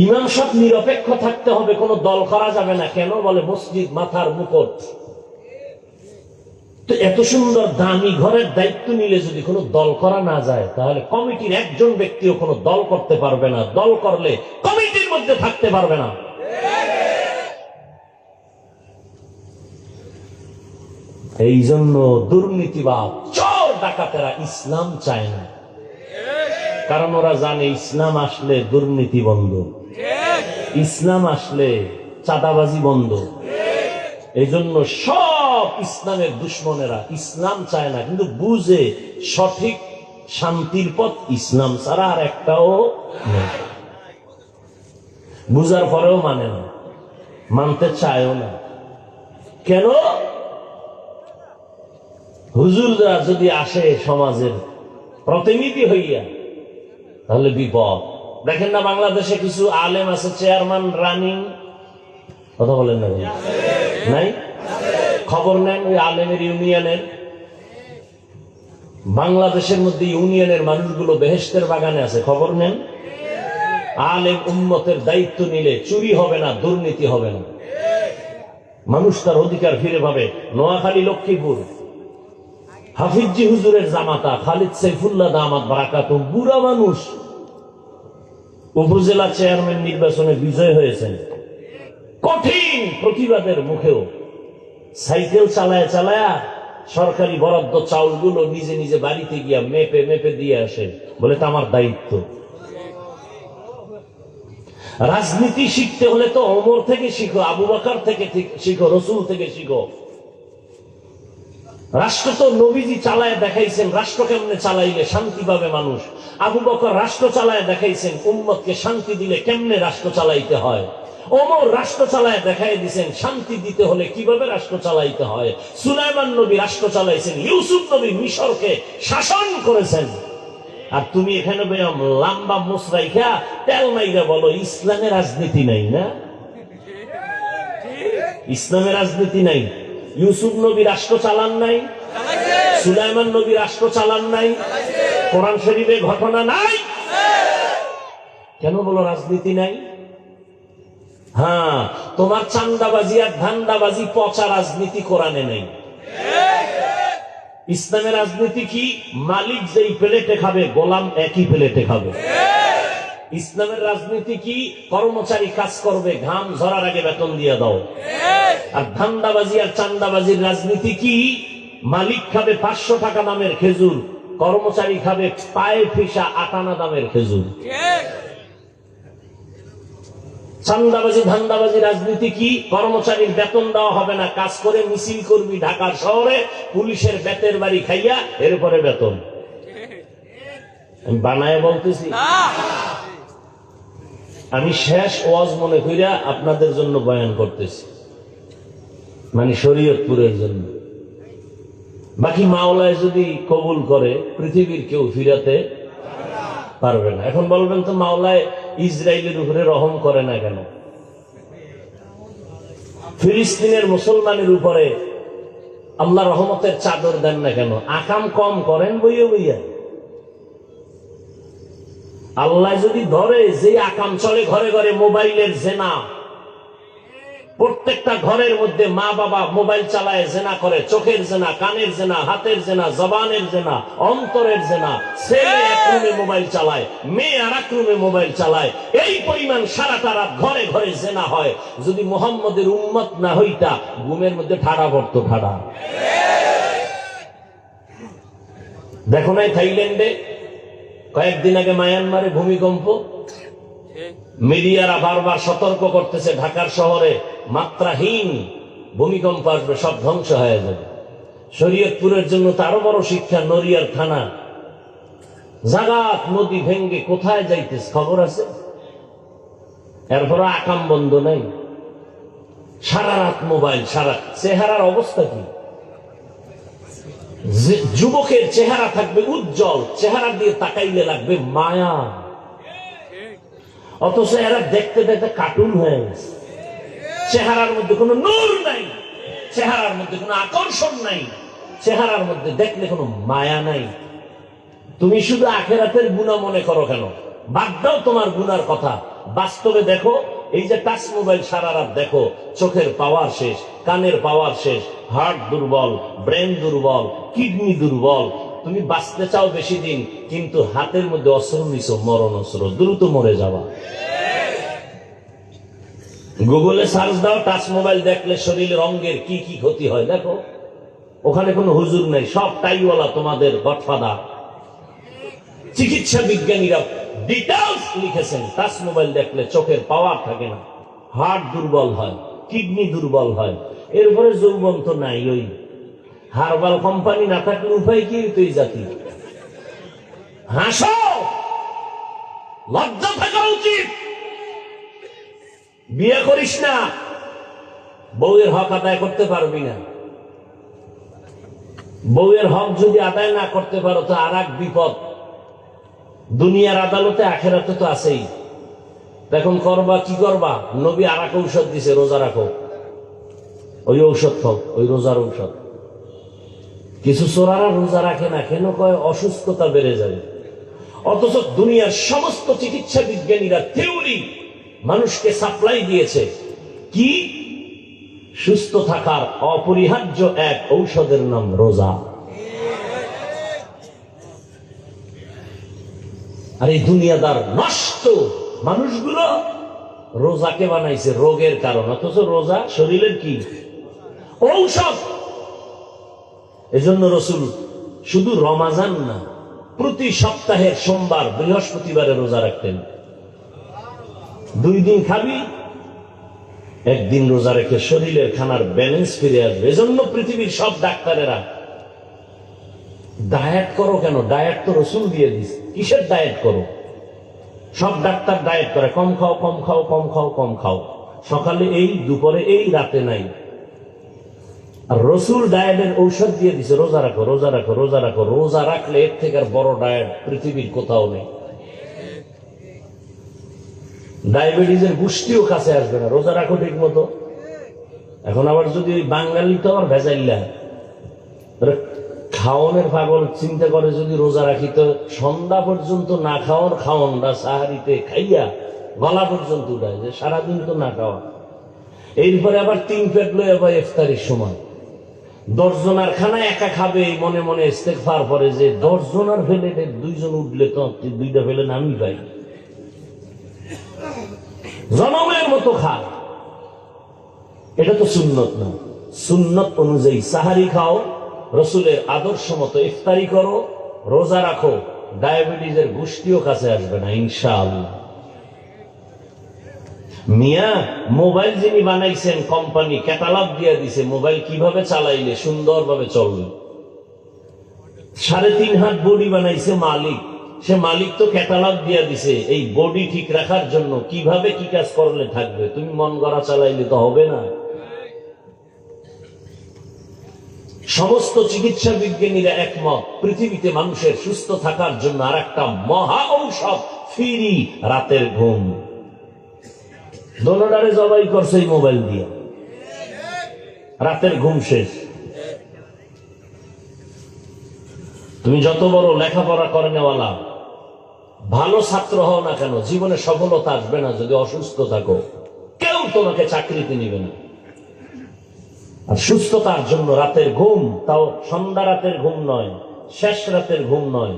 ইমাম সাহেব নিরপেক্ষ থাকতে হবে, কোনো দল করা যাবে না। কেন? বলে মসজিদ মাথার মুকুট। তো এত সুন্দর দামি ঘরের দায়িত্ব নিলে যদি কোনো দল করা না যায়, তাহলে কমিটির একজন ব্যক্তিও কোনো দল করতে পারবে না। দল করলে কমিটির মধ্যে থাকতে পারবে না। এই জন্য দুর্নীতিবাদ, চোর ডাকাতেরা ইসলাম চায় না, কারণ ওরা জানে ইসলাম আসলে দুর্নীতি বন্ধ, ইসলাম আসলে চাঁদাবাজি বন্ধ। এই জন্য সব ইসলামের দুশ্মনেরা ইসলাম চায় না, কিন্তু বুঝে সঠিক শান্তির পথ ইসলাম ছাড়া আর একটাও নেই। বুঝার পরেও মানে না, মানতে চায়ও না। কেন? হুজুররা যদি আসে সমাজের প্রতিনিধি হইয়া, তাহলে বিপদ। দেখেন না বাংলাদেশে কিছু আলেম আছে চেয়ারম্যান রানিং, কথা বলেন না নাই? খবর নেন ওই আলেমের ইউনিয়নের। বাংলাদেশের মধ্যে ইউনিয়নের মানুষগুলো বেহেশতের বাগানে আছে, খবর নেন। আলেম উম্মতের দায়িত্ব নিলে চুরি হবে না, দুর্নীতি হবে না, মানুষ তার অধিকার ফিরে পাবে। নোয়াখালী লক্ষ্মীপুর হাফিজি হুজুরের জামাতা খালিদ সাইফুল্লাহ দামাত বারাকাতুহু বুড়া মানুষ উপজেলা চেয়ারম্যান নির্বাচনে বিজয় হয়েছেন। কঠিন প্রতিবাদের মুখেও সাইকেল চালায় চালায়া সরকারি বরাদ্দ চাউলগুলো নিজে নিজে বাড়িতে গিয়া মেপে মেপে দিয়ে আসে, বলে এটা আমার দায়িত্ব। রাজনীতি শিখতে হলে তো ওমর থেকে শিখো, আবু বকর থেকে শিখো, রসুল থেকে শিখো। রাষ্ট্র তো নবীজি চালায় দেখাইছেন, রাষ্ট্র কেমনে চালাইলে শান্তি পাবে মানুষ। আবু বকর রাষ্ট্র চালায় দেখাইছেন উম্মতকে শান্তি দিলে কেমনে রাষ্ট্র চালাইতে হয়। ওমর রাষ্ট্র চালায় দেখাই দিয়েছেন শান্তি দিতে হলে কিভাবে রাষ্ট্র চালাইতে হয়। সুলাইমান নবী রাষ্ট্র চালাইছেন, ইউসুফ নবী মিশরকে শাসন করেছেন। আর তুমি এখানে লম্বা মুসরাইখা তেল মাইরা বলো ইসলামের রাজনীতি নাই। না, ইসলামের রাজনীতি নাই। ইউসুফ নবী রাষ্ট্র চালান নাই, সুলাইমান নবী রাষ্ট্র চালান নাই, কোরআন শরীফে ঘটনা নাই। কেন বলো রাজনীতি নাই? হ্যাঁ, তোমার চান্দাবাজি আর ধান্দাবাজি পচা রাজনীতি কোরআনে নেই। ইসলামের রাজনীতি কি? মালিক যেই প্লেটে খাবে গোলাম একই প্লেটে খাবে। ইসলামের রাজনীতি কি? কর্মচারী কাজ করবে, ঘাম ঝরার আগে বেতন দিয়ে দাও। আর ধান্দাবাজি আর চান্দাবাজির রাজনীতি কি? মালিক খাবে 500 টাকা দামের খেজুর, কর্মচারী খাবে পায়ে ফিসা 58 দামের খেজুর। চান্দাবাজি ধান্দাবাজি রাজনীতি কি? কর্মচারীর বেতন দেওয়া হবে না, কাজ করে মিছিল করবি ঢাকার শহরে, পুলিশের বেতের বাড়ি খাইয়া এরপরে বেতন। আমি বানায় বলতেছি, আমি শেষ ওয়াজ মনে কইরা আপনাদের জন্য বয়ান করতেছি, মানে শরীয়তপুরের জন্য। বাকি মাওলায় যদি কবুল করে পৃথিবীর কেউ ফিরাতে পারবে না। এখন বলবেন তো মাওলায় ইসরায়েলের উপরে রহম করে না কেন? ফিলিস্তিনের মুসলমানের উপরে আল্লাহ রহমতের চাদর দেন না কেন? আকাম কম করেন বইয়া বইয়া। আল্লাহ যদি ধরে যে আকাম চলে ঘরে ঘরে, মোবাইলের জেনা, প্রত্যেকটা ঘরের মধ্যে মা বাবা মোবাইল চালায় জেনা করে, চোখের জেনা, কানের জেনা, হাতের জেনা, জবানের জেনা, অন্তরের জেনা। ছেলে এক রুমে মোবাইল চালায়, মেয়ে আর এক রুমে মোবাইল চালায়, এই পরিমাণ সারাটা রাত ঘরে ঘরে জেনা হয়। যদি মুহাম্মদের উম্মত না হইতা ঘুমের মধ্যে ঠাড়া পড়তো, ঠাড়া। দেখো নাই থাইল্যান্ডে কয়েকদিন আগে মায়ানমারে ভূমিকম্প, মিডিয়ারা বারবার সতর্ক করতেছে ঢাকার শহরে মাত্রাহীন ভূমিকম্প আসবে, সব ধ্বংস হয়ে যাবে। শরীয়তপুরের জন্য তারও বড় শিক্ষা, নড়িয়ার থানা জাগাত নদী ভেঙ্গে কোথায় যাইতেছে খবর আছে, এরপর আকাম বন্ধ নাই, সারা রাত মোবাইল, সারা। চেহারার অবস্থা কি? যুবকের চেহারা থাকবে উজ্জ্বল, চেহারা দিয়ে তাকাইলে লাগবে মায়া, অথচ এরা দেখতে দেখতে কার্টুন হয়ে গেছে। চেহারার মধ্যে কোনো নূর নাই, চেহারার মধ্যে কোনো আকর্ষণ নাই, চেহারার মধ্যে দেখলে কোনো মায়া নাই। তুমি শুধু আখেরাতের গুনাহ মনে করো কেন? বাদ দাও তোমার গুনার কথা, বাস্তবে দেখো। এই যে টাচ মোবাইল সারা রাত দেখো, চোখের পাওয়ার শেষ, কানের পাওয়ার শেষ, হার্ট দুর্বল, ব্রেন দুর্বল, কিডনি দুর্বল। তুমি বাঁচতে চাও বেশি দিন, কিন্তু হাতের মধ্যে অস্ত্র নিছো, মরণ অস্ত্র, দ্রুত মরে যাওয়া। গুগলে সার্চ দাও, টাচ মোবাইল দেখলে শরীরের অঙ্গের কি কি ক্ষতি হয় দেখো। ওখানে কোনো হুজুর নেই, সব টাইওয়ালা তোমাদের গডফাদার। চিকিৎসা বিজ্ঞানীরা ডিটেইলস লিখেছেন, টাচ মোবাইল দেখলে চোখের পাওয়ার থাকে না, হার্ট দুর্বল হয়, কিডনি দুর্বল হয়, এরপরে যৌবন তো নাই। ওই হারবাল কোম্পানি না থাকলে উপায় কি তুই জাতি? হাসো, লজ্জা থাকা উচিত। বিয়ে করিস না, বউয়ের হক আদায় করতে পারবি না। বউয়ের হক যদি আদায় না করতে পারো তো আর এক বিপদ, দুনিয়ার আদালতে আখেরাতে তো আছেই। এখন করবা কি করবা? নবী আর এক ঔষধ দিছে, রোজা রাখো। ওই ঔষধ খাও, ওই রোজার ঔষধ। কিছু চোরারা রোজা রাখে না কেন? কয় অসুস্থতা বেড়ে যাবে। অথচ দুনিয়ার সমস্ত চিকিৎসা বিজ্ঞানীরা থিওরি মানুষকে সাপ্লাই দিয়েছে কি? সুস্থ থাকার অপরিহার্য এক ঔষধের নাম রোজা। আর এই দুনিয়াদার নষ্ট মানুষগুলো রোজাকে বানাইছে রোগের কারণ, অথচ রোজা শরীরের কি? ঔষধ। এজন্য রাসূল শুধু রমাজান না, প্রতি সপ্তাহের সোমবার বৃহস্পতিবারে রোজা রাখতেন। 2 দিন খাবি, একদিন রোজা রেখে শরীরের খানার ব্যালেন্স ফিরে আসবে। এজন্য পৃথিবীর সব ডাক্তারেরা ডায়েট করো কেন? ডায়েট তো রাসূল দিয়ে দিয়েছে। কিসের ডায়েট করো? সব ডাক্তার ডায়েট করে, কম খাও, কম খাও, কম খাও, কম খাও, সকালে এই, দুপুরে এই, রাতে নাই। আর রাসূল ডায়েটের ঔষধ দিয়ে দিছে, রোজা রাখো, রোজা রাখো, রোজা রাখো। রোজা রাখলে এর থেকে আর বড় ডায়েট পৃথিবীর কোথাও নেই। ডায়াবেটিসের গোষ্ঠীও কাছে আসবে না, রোজা রাখো ঠিক মতো। এখন আবার যদি ওই বাঙালি তো আবার ভেজাইলা খাওয়ানোর পাগল চিন্তা করে, যদি রোজা রাখি তো সন্ধ্যা পর্যন্ত না খাওয়ার খাওয়ানটা সাহারিতে খাইয়া গলা পর্যন্ত উঠায়, যে সারাদিন তো না খাওয়া। এরপরে আবার 3 পেট লয়ে আবার ইফতারির সময় 10 জনার খানা একা খাবে, মনে মনে ইস্তেগফার করে যে 10 জনার ফেলে 2 জন উঠলে তো 2টা ফেলে আমি পাই। জনমের মতো খায়, এটা তো সুন্নত না। সুন্নত অনুযায়ী সাহারি খাও, রাসূলের আদর্শ মতো ইফতারি করো, রোজা রাখো, ডায়াবেটিসের গোষ্ঠীও কাছে আসবে না ইনশাআল্লাহ। মিয়া মোবাইল যিনি বানাইছেন, কোম্পানি ক্যাটালগ দিয়ে দিছে মোবাইল কিভাবে চালাইলে সুন্দরভাবে চলবে। 3.5 হাত বডি বানাইছে মালিক, সে মালিক তো ক্যাটালগ দিয়ে দিছে এই বডি ঠিক রাখার জন্য কিভাবে কি কাজ করলে থাকবে। তুমি মন গড়া চালাইলে তো হবে না। সমস্ত চিকিৎসা বিজ্ঞানীরা একমত, পৃথিবীতে মানুষের সুস্থ থাকার জন্য আর একটা মহা ঔষধ ফ্রি, রাতের ঘুম। দোনোটারে জবাই করছে এই মোবাইল দিয়ে, রাতের ঘুম শেষ। তুমি যত বড় লেখাপড়া করে নেওয়ালা ভালো ছাত্র হও না কেন, জীবনে সফলতা আসবে না যদি অসুস্থ থাকো। কেউ তোমাকে চাকরিতে নিবে না। আর সুস্থতার জন্য রাতের ঘুম, তাও সন্ধ্যা রাতের ঘুম নয়, শেষ রাতের ঘুম নয়।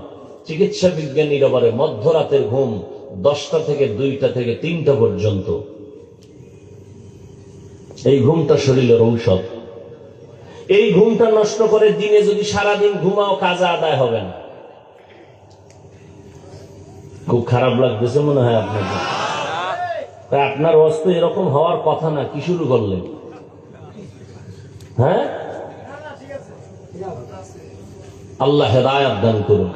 চিকিৎসা বিজ্ঞানীরা বলে মধ্যরাতের ঘুম, 10টা থেকে 2টা থেকে 3টা পর্যন্ত। এই ঘুমটা শরীরের ঔষধ। এই ঘুমটা নষ্ট করে দিনে যদি সারাদিন ঘুমাও, কাজা আদায় হবে না। খুব খারাপ লাগতেছে মনে হয় আপনাকে। আপনার অবস্থা এরকম হওয়ার কথা না, কি শুরু করলেন? হ্যাঁ, আল্লাহ হেদায়েত দান করুন।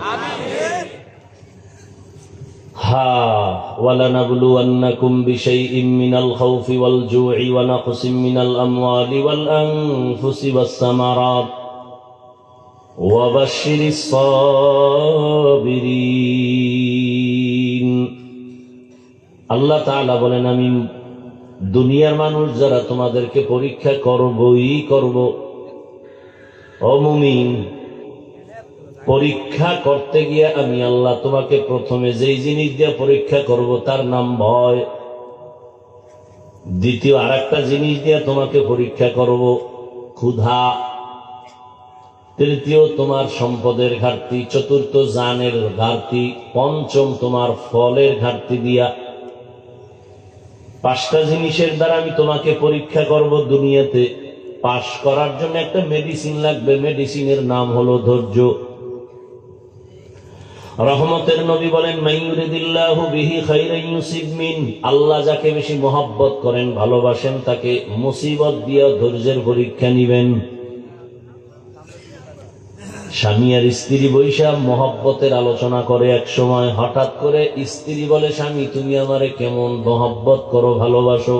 وَلَنَبْلُوَنَّكُمْ بِشَيْءٍ مِّنَ الْخَوْفِ وَالْجُوعِ وَنَقْصٍ مِّنَ الْأَمْوَالِ وَالْأَنفُسِ وَالثَّمَرَاتِ وَبَشِّرِ الصَّابِرِينَ। আল্লাহ তাআলা বলেন, আমি দুনিয়ার মানুষ যারা তোমাদেরকে পরীক্ষা করবই করব। ও মুমিন, পরীক্ষা করতে গিয়ে আমি আল্লাহ তোমাকে প্রথমে যেই জিনিস দিয়ে পরীক্ষা করব তার নাম ভয়। দ্বিতীয় আরেকটা জিনিস দিয়ে তোমাকে পরীক্ষা করব, ক্ষুধা। তৃতীয় তোমার সম্পদের ঘাটতি। চতুর্থ জানের ঘাটতি। পঞ্চম তোমার ফলের ঘাটতি দিয়া। 5টা জিনিসের দ্বারা আমি তোমাকে পরীক্ষা করব দুনিয়াতে। পাশ করার জন্য একটা মেডিসিন লাগবে, মেডিসিনের নাম হলো ধৈর্য। রহমতের নবী বলেন, মাইয়ুরিদিল্লাহু বিহি খাইরান ইউসিব মিন। আল্লাহ যাকে বেশি মহব্বত করেন, ভালোবাসেন, তাকে মুসিবত দিয়ে ধৈর্যের পরীক্ষা নিবেন। স্বামী আর স্ত্রী বৈশা মহব্বতের আলোচনা করে এক সময়, হঠাৎ করে স্ত্রী বলে, স্বামী তুমি আমারে কেমন মহব্বত করো, ভালোবাসো।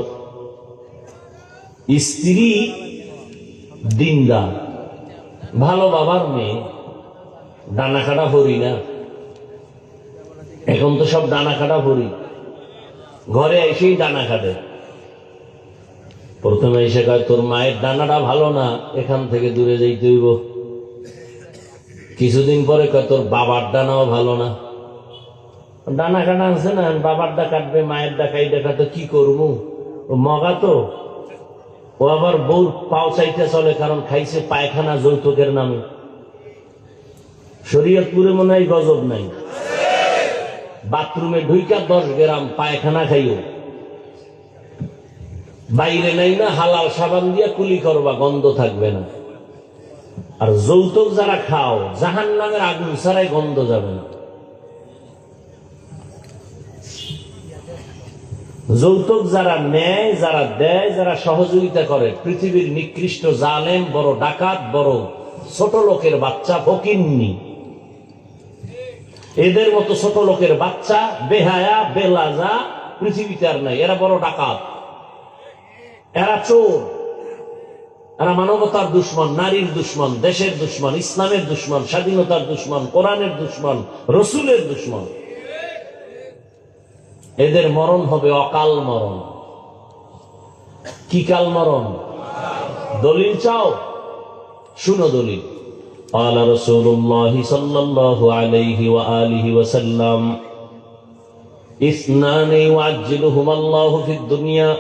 স্ত্রী দিনদার, ভালো বাবার মেয়ে, ডানা কাটা ভরি না, এখন তো সব ডানা কাটা ভরি, ঘরে এসেই ডানা কাটে। প্রথমে এসে কয় তোর মায়ের ডানাটা ভালো না, এখান থেকে দূরে যাইতে হইব। কিছুদিন পরে কয় তোর বাবার ডানাও ভালো না। ডানা কাটা আছে না, বাবারটা কাটবে, মায়ের ডাকাইটা কাটে, কি করবো? ও মগা তো, ও আবার বউর পাও চাইতে চলে, কারণ খাইছে পায়খানা যৌতুকের নামে। শরীয়তপুরে মনে হয় গজব নাই, বাথরুমে ঢুইকা 10 গ্রাম পায়খানা খাইও, বাইরে নাই না হালাল সাবান দিয়া কুলি করবা, গন্ধ থাকবে না। আর যৌতুক যারা খাও, জাহান্নামের আগুন ছাড়াই গন্ধ যাবে না। যৌতুক যারা নেয়, যারা দেয়, যারা সহযোগিতা করে, পৃথিবীর নিকৃষ্ট জালেম, বড় ডাকাত, বড় ছোট লোকের বাচ্চা, ফকিন্নি, এদের মতো ছোট লোকের বাচ্চা, বেহায়া বেলাজা পৃথিবীতে আর নাই। এরা বড় ডাকাত, এরা চোর, এরা মানবতার দুশ্মন, নারীর দুশ্মন, দেশের দুশ্মন, ইসলামের দুশ্মন, স্বাধীনতার দুশ্মন, কোরআনের দুশ্মন, রসুলের দুশ্মন। এদের মরণ হবে অকাল মরণ। কি কাল মরণ? দলিল চাও? শুনো দলিল। قال رسول الله صلى الله عليه وآله وسلم اثنان يعجلهما الله في الدنيا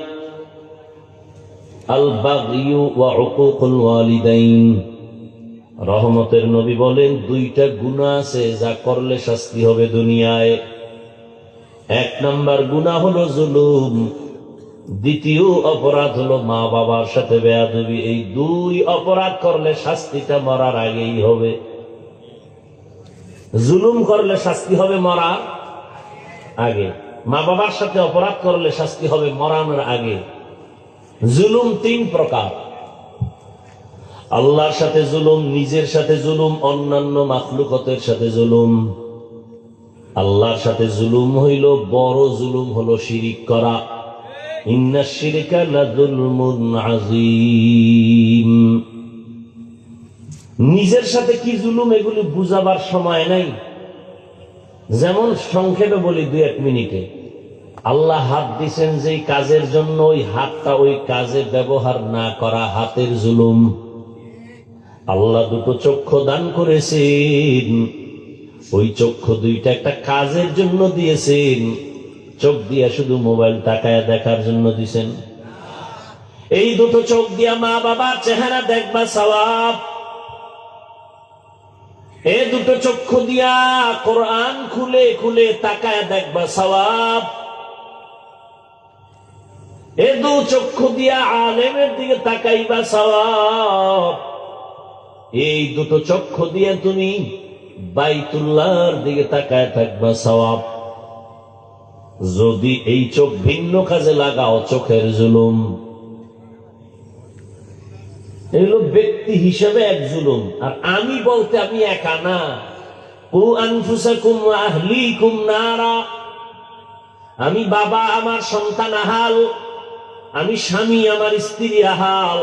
البغي وعقوق الوالدين। রহমতের নবী বলেন, দুইটা গুনাহ আছে যা করলে শাস্তি হবে দুনিয়ায়। এক নাম্বার গুনাহ হলো জুলুম, দ্বিতীয় অপরাধ হলো মা বাবার সাথে বেয়াদবি। এই দুই অপরাধ করলে শাস্তিটা মরার আগেই হবে। জুলুম করলে শাস্তি হবে মরার আগে, মা বাবার সাথে অপরাধ করলে শাস্তি হবে মরানোর আগে। জুলুম 3 প্রকার: আল্লাহর সাথে জুলুম, নিজের সাথে জুলুম, অন্যান্য মাখলুকতের সাথে জুলুম। আল্লাহর সাথে জুলুম হইল বড় জুলুম, হলো শিরিক করা। ইন্নাশ শিরকা লাযুলমুন আযীম। নিজের সাথে কি জুলুম, এগুলি বুঝাবার সময় নাই। যেমন সংক্ষেপে বলি 2-1 মিনিটে, আল্লাহ হাত দিছেন যেই কাজের জন্য, ওই হাতটা ওই কাজে ব্যবহার না করা হাতের জুলুম। আল্লাহ 2টো চক্ষু দান করেছেন, ওই চক্ষু 2টা একটা কাজের জন্য দিয়েছেন। চোখ দিয়া শুধু মোবাইল তাকায় দেখার জন্য দিছেন? এই 2টো চোখ দিয়া মা বাবার চেহারা দেখবা সওয়াব। এই 2টো চক্ষু দিয়া কোরআন খুলে খুলে তাকায় দেখবা সওয়াব। এই 2 চক্ষু দিয়া আলেমের দিকে তাকাইবা সওয়াব। এই 2টো চক্ষু দিয়া তুমি বাইতুল্লাহর দিকে তাকায় থাকবা সওয়াব। যদি এই চোখ ভিন্ন কাজে লাগাও, চোখের জুলুম। এগুলো ব্যক্তি হিসেবে এক জুলুম। আর আমি বলতে আমি একা না। কু আনফুসাকুম ওয়া আহলিকুম নারা। আমি বাবা, আমার সন্তান আহাল। আমি স্বামী, আমার স্ত্রী আহাল।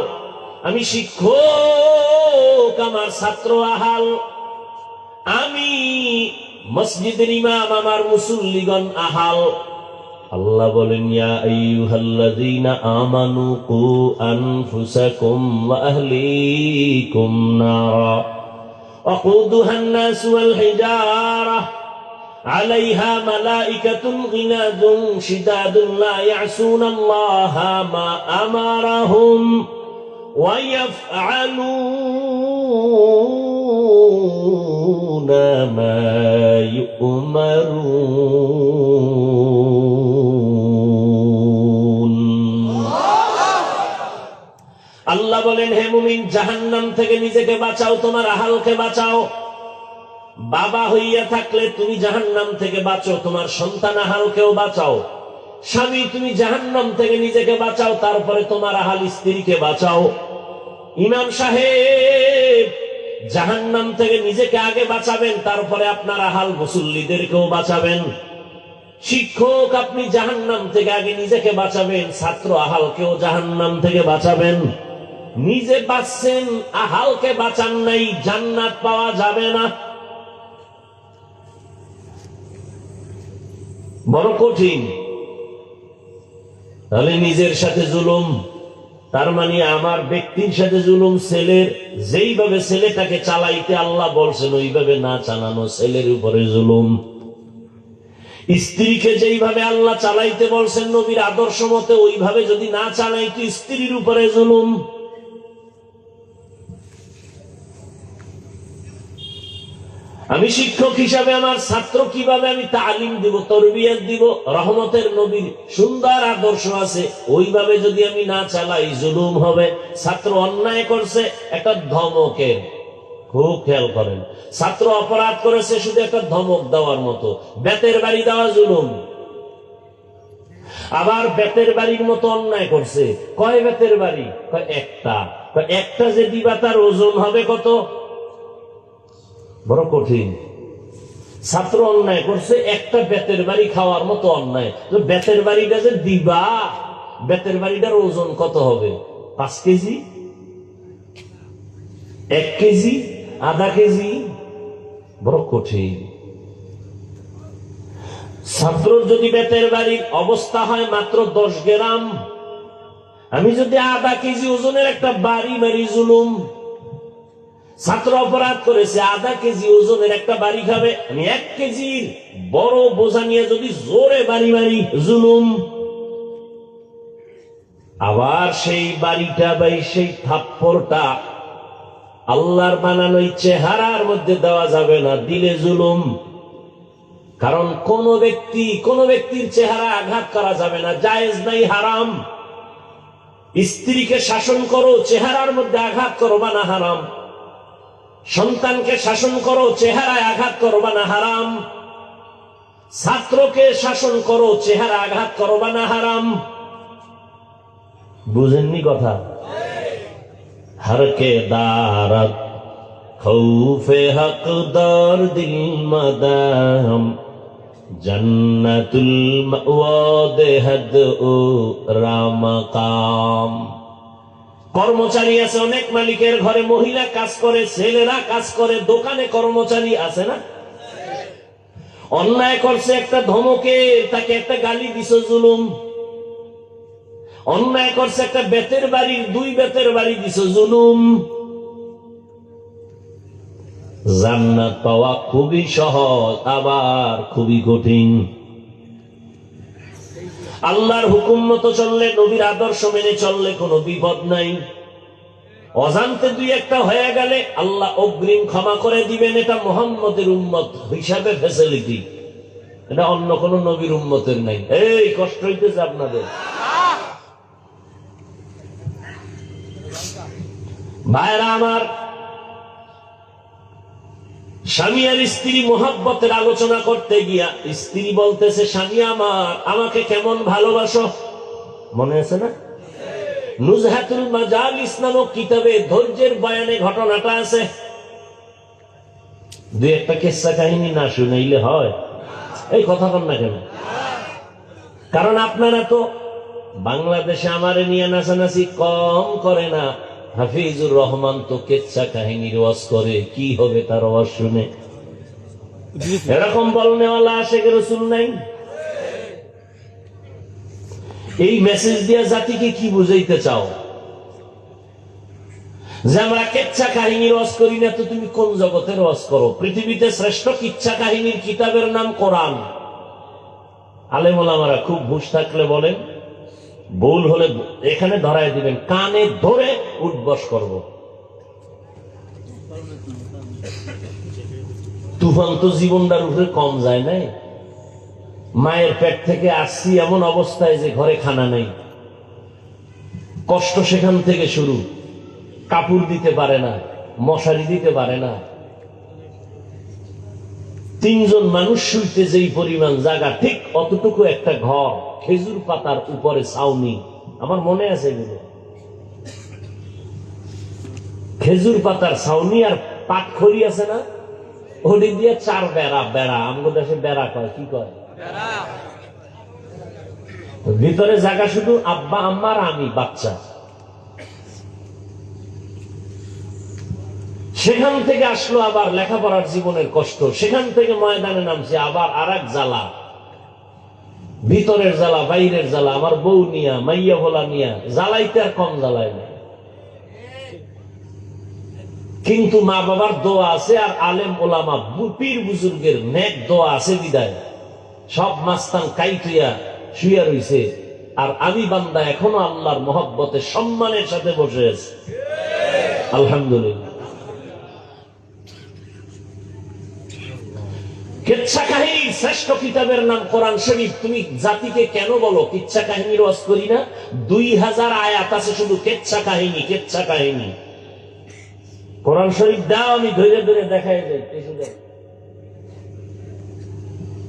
আমি শিক্ষক, আমার ছাত্র আহাল। আমি মসজিদের ইমাম, আমার মুসল্লিগণ আহাল। আল্লাহ বলেন, ইয়া আইয়ুহাল্লাযীনা আমানু কু আনফুসাকুম ওয়া আহলিকুম নারা ওয়াকুদুহান নাসু ওয়াল হিজারাহ আলাইহা মালাইকাতুন গিলাযুন শিদাদুন লা ইয়াসুনাল্লাহা মা আমারাহুম ওয়া ইয়াফআলুনা মা ইউমারুন। আল্লাহ বলেন, হে মুমিন, জাহান্নাম থেকে নিজেকে বাঁচাও, তোমার আহালকে বাঁচাও। বাবা হইয়া থাকলে তুমি জাহান্নাম থেকে বাঁচো, তোমার সন্তান আহালকেও বাঁচাও। স্বামী, তুমি জাহান্নাম থেকে নিজেকে বাঁচাও, তারপরে তোমার আহাল স্ত্রীকে বাঁচাও। ইমাম সাহেব, জাহান্নাম থেকে নিজেকে আগে বাঁচাবেন, তারপরে আপনার আহাল মুসল্লিদেরকেও বাঁচাবেন। শিক্ষক, আপনি জাহান্নাম থেকে আগে নিজেকে বাঁচাবেন, ছাত্র আহালকেও জাহান্নাম থেকে বাঁচাবেন। নিজে বাঁচছেন, আহালকে বাঁচান নাই, জান্নাত পাওয়া যাবে না। বড় কঠিন। তাহলে নিজের সাথে জুলুম, তার মানে আমার ব্যক্তির সাথে জুলুম, ছেলের যেইভাবে ছেলেটাকে চালাইতে আল্লাহ বলছেন ওইভাবে না চালানো, ছেলের উপরে জুলুম। স্ত্রীকে যেইভাবে আল্লাহ চালাইতে বলছেন নবীর আদর্শ মতে ওইভাবে যদি না চালাইতো স্ত্রীর উপরে জুলুম। আমি শিক্ষক হিসাবে আমার ছাত্র কিভাবে আমি তালিম দিব, তরবিয়ত দিব, রহমতের নবীর সুন্দর আদর্শ আছে, ওইভাবে যদি আমি না চালাই জুলুম হবে। ছাত্র অন্যায় করছে, একটা ধমকের, খুব খেয়াল করেন, ছাত্র অপরাধ করেছে শুধু একটা ধমক দেওয়ার মতো, বেতের বাড়ি দেওয়া জুলুম। আবার বেতের বাড়ির মতো অন্যায় করছে, কয় বেতের বাড়ি? কয় একটা। একটা যে দিবা তার ওজন হবে কত? বড় কঠিন। ছাত্র অন্যায় করছে, একটা বেতের বাড়ি খাওয়ার মতো অন্যায়। তো বেতের বাড়িটা যে দিবা, বেতের বাড়িটার ওজন কত হবে? 5 কেজি, 1 কেজি, আধা কেজি? বড় কঠিন। ছাত্রর যদি বেতের বাড়ির অবস্থা হয় মাত্র 10 গ্রাম, আমি যদি আধা কেজি ওজনের একটা বাড়ি মারি জুলুম। ছাত্র অপরাধ করেছে, আধা কেজি ওজনের একটা বাড়ি খাবে, আমি 1 কেজির বড় বোঝা নিয়ে যদি জোরে বাড়ি মারি জুলুম। আবার সেই বাড়িটা বা সেই থাপ্পড়টা আল্লাহর বানানো চেহারার মধ্যে দেওয়া যাবে না, দিলে জুলুম। কারণ কোন ব্যক্তির চেহারা আঘাত করা যাবে না, জায়েজ নাই, হারাম। স্ত্রীকে শাসন করো, চেহারার মধ্যে আঘাত করো বা না, হারাম। সন্তানকে শাসন করো, চেহারায় আঘাত করো বা না, হারাম। ছাত্রকে শাসন করো, চেহারা আঘাত করো বা না, হারাম। বুঝেননি কথা? হরকে দারত খৌফে হকদার দিল মদাম জন্নতুল মাওয়াদ ও রামকাম। কর্মচারী আছে অনেক, মালিকের ঘরে মহিলা কাজ করে, ছেলেরা কাজ করে, দোকানে কর্মচারী আছে না? অন্যায় করছে একটা ধমকে, তাকে একটা গালি দিছ জুলুম। অন্যায় করছে একটা বেতের বাড়ির 2 বেতের বাড়ি দিছ জুলুম। জান্নাত পাওয়া খুবই সহজ, আবার খুবই কঠিন। আল্লাহর হুকুম মতো চললে, নবীর আদর্শ মেনে চললে কোনো বিপদ নাই। অজান্তে 2-1টা হয়ে গেলে আল্লাহ অগ্রিম ক্ষমা করে দিবেন। এটা মুহাম্মদের উম্মত হিসাবে ফ্যাসিলিটি, এটা অন্য কোন নবীর উম্মতের নাই। এই কষ্ট হইতেছে আপনাদের? ভাইরা আমার, স্বামী আর স্ত্রী মোহাব্বতের আলোচনা করতে গিয়া স্ত্রী বলতেছে, স্বামী আমার, আমাকে কেমন ভালোবাসো? মনে আছে না? নুজহাতুল মাজালিস নামক কিতাবে ধৈর্যের বয়ানে ঘটনাটা আছে। 2-1টা কিসসা কাহিনী না শুনাইলে হয়? এই কথা বল না কেন? কারণ আপনারা তো বাংলাদেশে আমারে নিয়ে নাচানাচি কম করে না। হাফিজুর রহমান তো কিসসা কাহিনীর ওয়াজ করে, কি হবে তার ওয়াজ শুনে? এরকম বলনেওয়ালা আশিক রাসূল নাই? এই মেসেজ দিয়া জাতিকে কি বুঝাইতে চাও? যে আমরা কিচ্ছা কাহিনীর ওয়াজ করি না, তো তুমি কোন জগতের ওয়াজ করো? পৃথিবীতে শ্রেষ্ঠ কিচ্ছা কাহিনীর কিতাবের নাম কোরআন। আলেম ওলামারা খুব হুঁশ থাকলে বলেন, ভুল হলে এখানে ধরায় দিবেন, কানে ধরে উঠবস করব। তুফান তো জীবনটার উপরে কম যায় নাই। মায়ের পেট থেকে আসছি এমন অবস্থায় যে ঘরে খানা নেই, কষ্ট সেখান থেকে শুরু। কাপড় দিতে পারে না, মশারি দিতে পারে না। 3 জন মানুষ শুইতে যেই পরিমাণ জায়গা, ঠিক অতটুকু একটা ঘর, খেজুর পাতার উপরে ছাউনি। আমার মনে আছে এগুলো, খেজুর পাতার ছাউনি আর পাটখড়ি আছে না, ওটি দিয়ে 4 বেড়া। আমাদের দেশে বেড়া কয়, কি কয়? ভিতরে জায়গা শুধু আব্বা আম্মা আর আমি, বাচ্চা। সেখান থেকে আসলো আবার লেখাপড়ার জীবনের কষ্ট, সেখান থেকে ময়দানে নামছে আবার আরেক জ্বালা, ভিতরের জ্বালা বাইরের জ্বালা, আমার বউ নিয়া মাইয়া ভোলা নিয়া জ্বালাইতে আর কম জ্বালায় না। কিন্তু মা বাবার দোয়া আছে আর আলেম ওলামা পীর বুজুর্গের নেক দোয়া আছে বিদায় সব মাস্তান কাইতুইয়া শুয়া রইছে, আর আমি বান্দা এখনো আল্লাহর মহব্বতে সম্মানের সাথে বসে আছি, আলহামদুলিল্লাহ। কিচ্ছা কাহিনী শ্রেষ্ঠ কিতাবের নাম কোরআন শরীফ। তুমি জাতিকে কেন বলো কিচ্ছা কাহিনীর ওয়াজ করি না? 2000 আয়াত আছে শুধু কিচ্ছা কাহিনী, কিচ্ছা কাহিনী। কোরআন শরীফ দাও, আমি ধরে ধরে দেখাই যাই।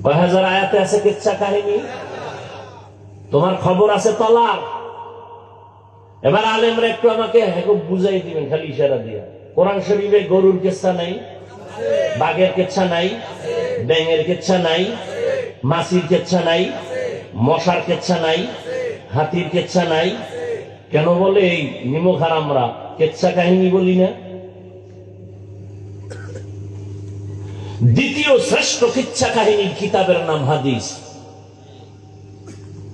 কয় হাজার আয়াতে আছে কিচ্ছা কাহিনী? তোমার খবর আছে তলার? এবার আলেমরা একটু আমাকে বুঝাই দিবেন খালি ইশারা দিয়া। কোরআন শরীফে গরুর কিচ্ছা নাই, বাঘের কিচ্ছা নাই, ব্যাঙের কিচ্ছা নাই, মাছির কিচ্ছা নাই, মশার কিচ্ছা নাই, হাতির কিচ্ছা নাই। কেন বলে এই নিমক হারামরা কিচ্ছা কাহিনী বলি না? দ্বিতীয় শ্রেষ্ঠ কিচ্ছা কাহিনীর কিতাবের নাম হাদিস।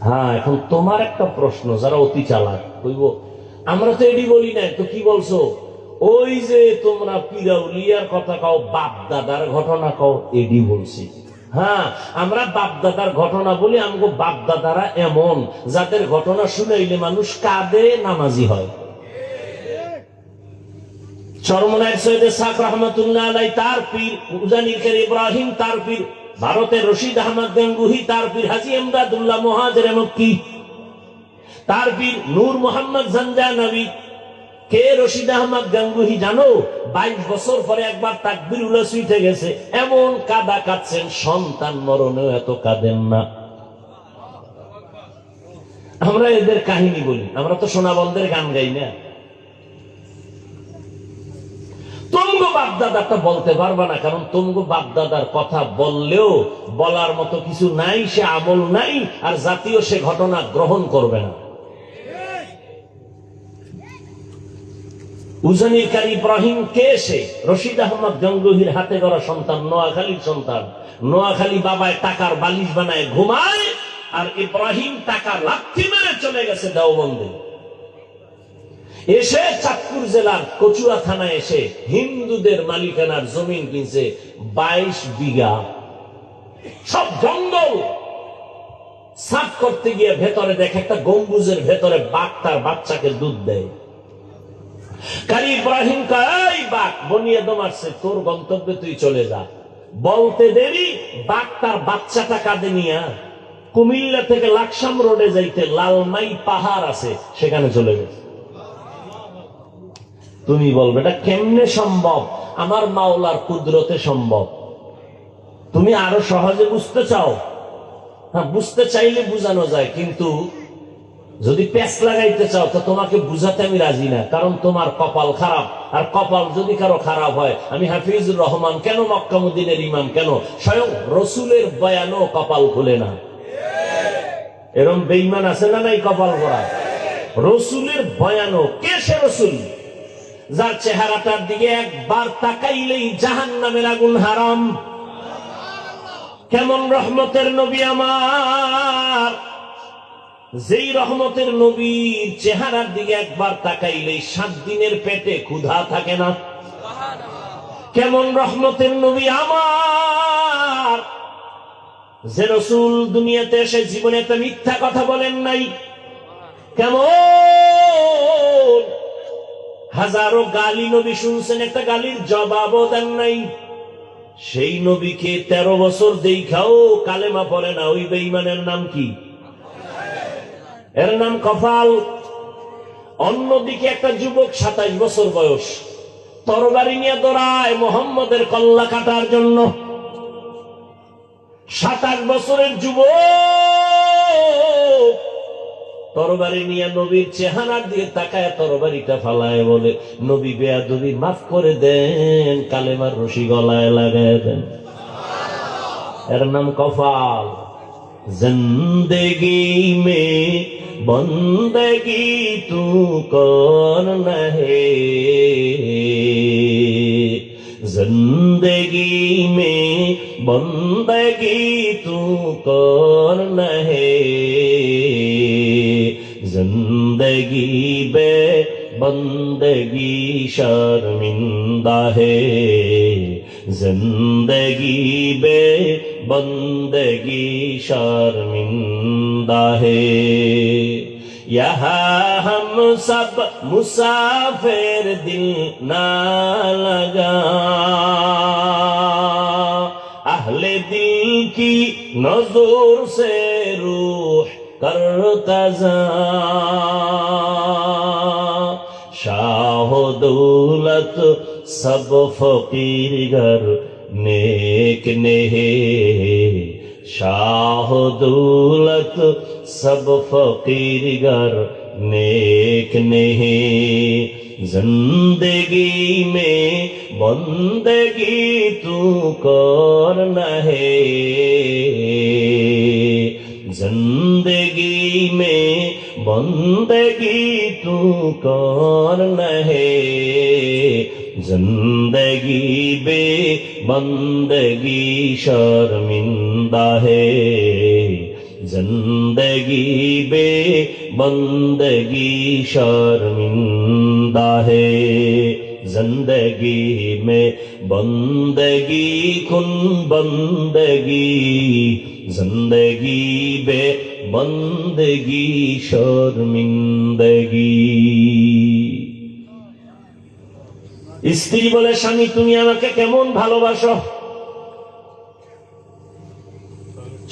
হ্যাঁ, এখন তোমার একটা প্রশ্ন, যারা অতি চালাক কইব আমরা তো এডি বলি না, তো কি বলছো? ওই যে তোমরা পিরাউলিয়ার কথা কও, বাপ দাদার ঘটনা কও, এডি বলছি। হ্যাঁ, আমরা বাপ দাদার ঘটনা বলি, আমগো বাপ দাদারা এমন যাদের ঘটনা শুনাইলে মানুষ কাঁদে, নামাজি হয়। চরমনায় সৈয়দ সাক রহমাতুল্লাহ আলাইহি, তার পীর উজানির ইব্রাহিম, তার পীর ভারতের রশিদ আহমদ গঙ্গুহি, তার পীর হাজী এমদাদুল্লাহ মুহাজির মক্কি, তার পীর নূর মোহাম্মদ জানজানবী। কে রশিদ আহমদ গঙ্গুহি জানো? 22 বছর পরে একবার তাকবীরুল উঠে গেছে, এমন কাদা কাঁদছেন, সন্তান মরণেও এত কাঁদেন না। আমরা এদের কাহিনী বলি, আমরা তো সোনাবন্ধের গান গাই না। তুমগো বাপদাদাটা বলতে পারবা না, কারণ তুমগো বাপদাদার কথা বললেও বলার মতো কিছু নাই, সে আমল নাই, আর জাতীয় সে ঘটনা গ্রহণ করবে না। উজানির কারি ইব্রাহিম কে? সে রশিদ আহমদ গঙ্গুহির হাতে গড়া সন্তান, নোয়াখালীর সন্তান। নোয়াখালী বাবায় টাকার বালিশ বানায় ঘুমায়, আর ইব্রাহিম টাকা লাথি মেরে চলে গেছে দেওবন্দে। এসে চাঁদপুর জেলার কচুয়া থানায় এসে হিন্দুদের মালিকানার জমিন কিনছে 22 বিঘা, সব জঙ্গল। সাফ করতে গিয়ে ভেতরে দেখে একটা গম্বুজের ভেতরে বাঘ তার বাচ্চাকে দুধ দেয়। কারি ইব্রাহিম কয়, বাঘ বনিয়ে দমারছে, তোর গন্তব্যে তুই চলে যা। বলতে দেরি, বাঘ তার বাচ্চাটা কাঁধে নিয়ে কুমিল্লা থেকে লাকসাম রোডে যাইতে লালমাই পাহাড় আছে, সেখানে চলে গেছে। তুমি বলবে এটা কেমনে সম্ভব? আমার মাওলার কুদরতে সম্ভব। তুমি আরো সহজে বুঝতে চাও? হ্যাঁ, বুঝতে চাইলে বুঝানো যায়, কিন্তু যদি পেঁচ লাগাইতে চাও তো তোমাকে বুঝাতে আমি রাজি না, কারণ তোমার কপাল খারাপ। আর কপাল যদি কারো খারাপ হয়, আমি হাফিজুর রহমান কেন, মক্কা মদিনার ইমাম কেন, স্বয়ং রসুলের বয়ানও কপাল খুলে না। এরকম বেঈমান আছে না নাই কপাল ভরা? রসুলের বয়ানও। কে সে রসুল? যার চেহারাটার দিকে একবার তাকাইলেই জাহান্নামের আগুন হারাম। কেমন রহমতের নবী আমার, যেই রহমতের নবীর চেহারার দিকে একবার তাকাইলেই 7 দিনের পেটে ক্ষুধা থাকে না। কেমন রহমতের নবী আমার, যে রসুল দুনিয়াতে এসে জীবনে একটা মিথ্যা কথা বলেন নাই। কেমন হাজারো গালি নবী শুনছেন, একটা গালির জবাবও দেন নাই। সেই নবীকে 13 বছর দেখাও কালেমা পড়ে না, ওই বেঈমানের নাম কি? এর নাম কপাল। অন্যদিকে একটা যুবক 27 বছর বয়স, তরবারি নিয়ে দৌড়ায় মোহাম্মদের কল্লা কাটার জন্য। 27 বছরের যুবক তরবারি নিয়ে নবীর চেহারার দিয়ে তাকায়, তরবারিটা ফালায়, বলে নবী বেয়াদবি মাফ করে দেন, কালেমার রশি গলায় লাগায় দেন। এর নাম কপাল। জিন্দেগি মে বন্দগি তু করনা হে, जिंदगी में बंदगी तू करना है, जिंदगी बे बंदगी शर्मिंदा है, जिंदगी बे बंदगी शर्मिंदा है। यहाँ हम सब मुसाफिर दिल ना लगा, अहले दिल की नजर से रूह करता जा, शाह दौलत सब फकीर घर नेक नेहे, शाह दौलत सब फकीर घर नेक नेहे, जिंदगी में बंदगी तू करना है, जिंदगी में बंदगी तू करना है, जिंदगी बे बंदगी शर्मिंदा है, जिंदगी बे बंदगी शर्मिंदा है, जिंदगी में बंदगी कुन बंदगी, जिंदगी बे बंदगी शर्मिंदगी। স্ত্রী বলে, স্বামী তুমি আমাকে কেমন ভালোবাসো?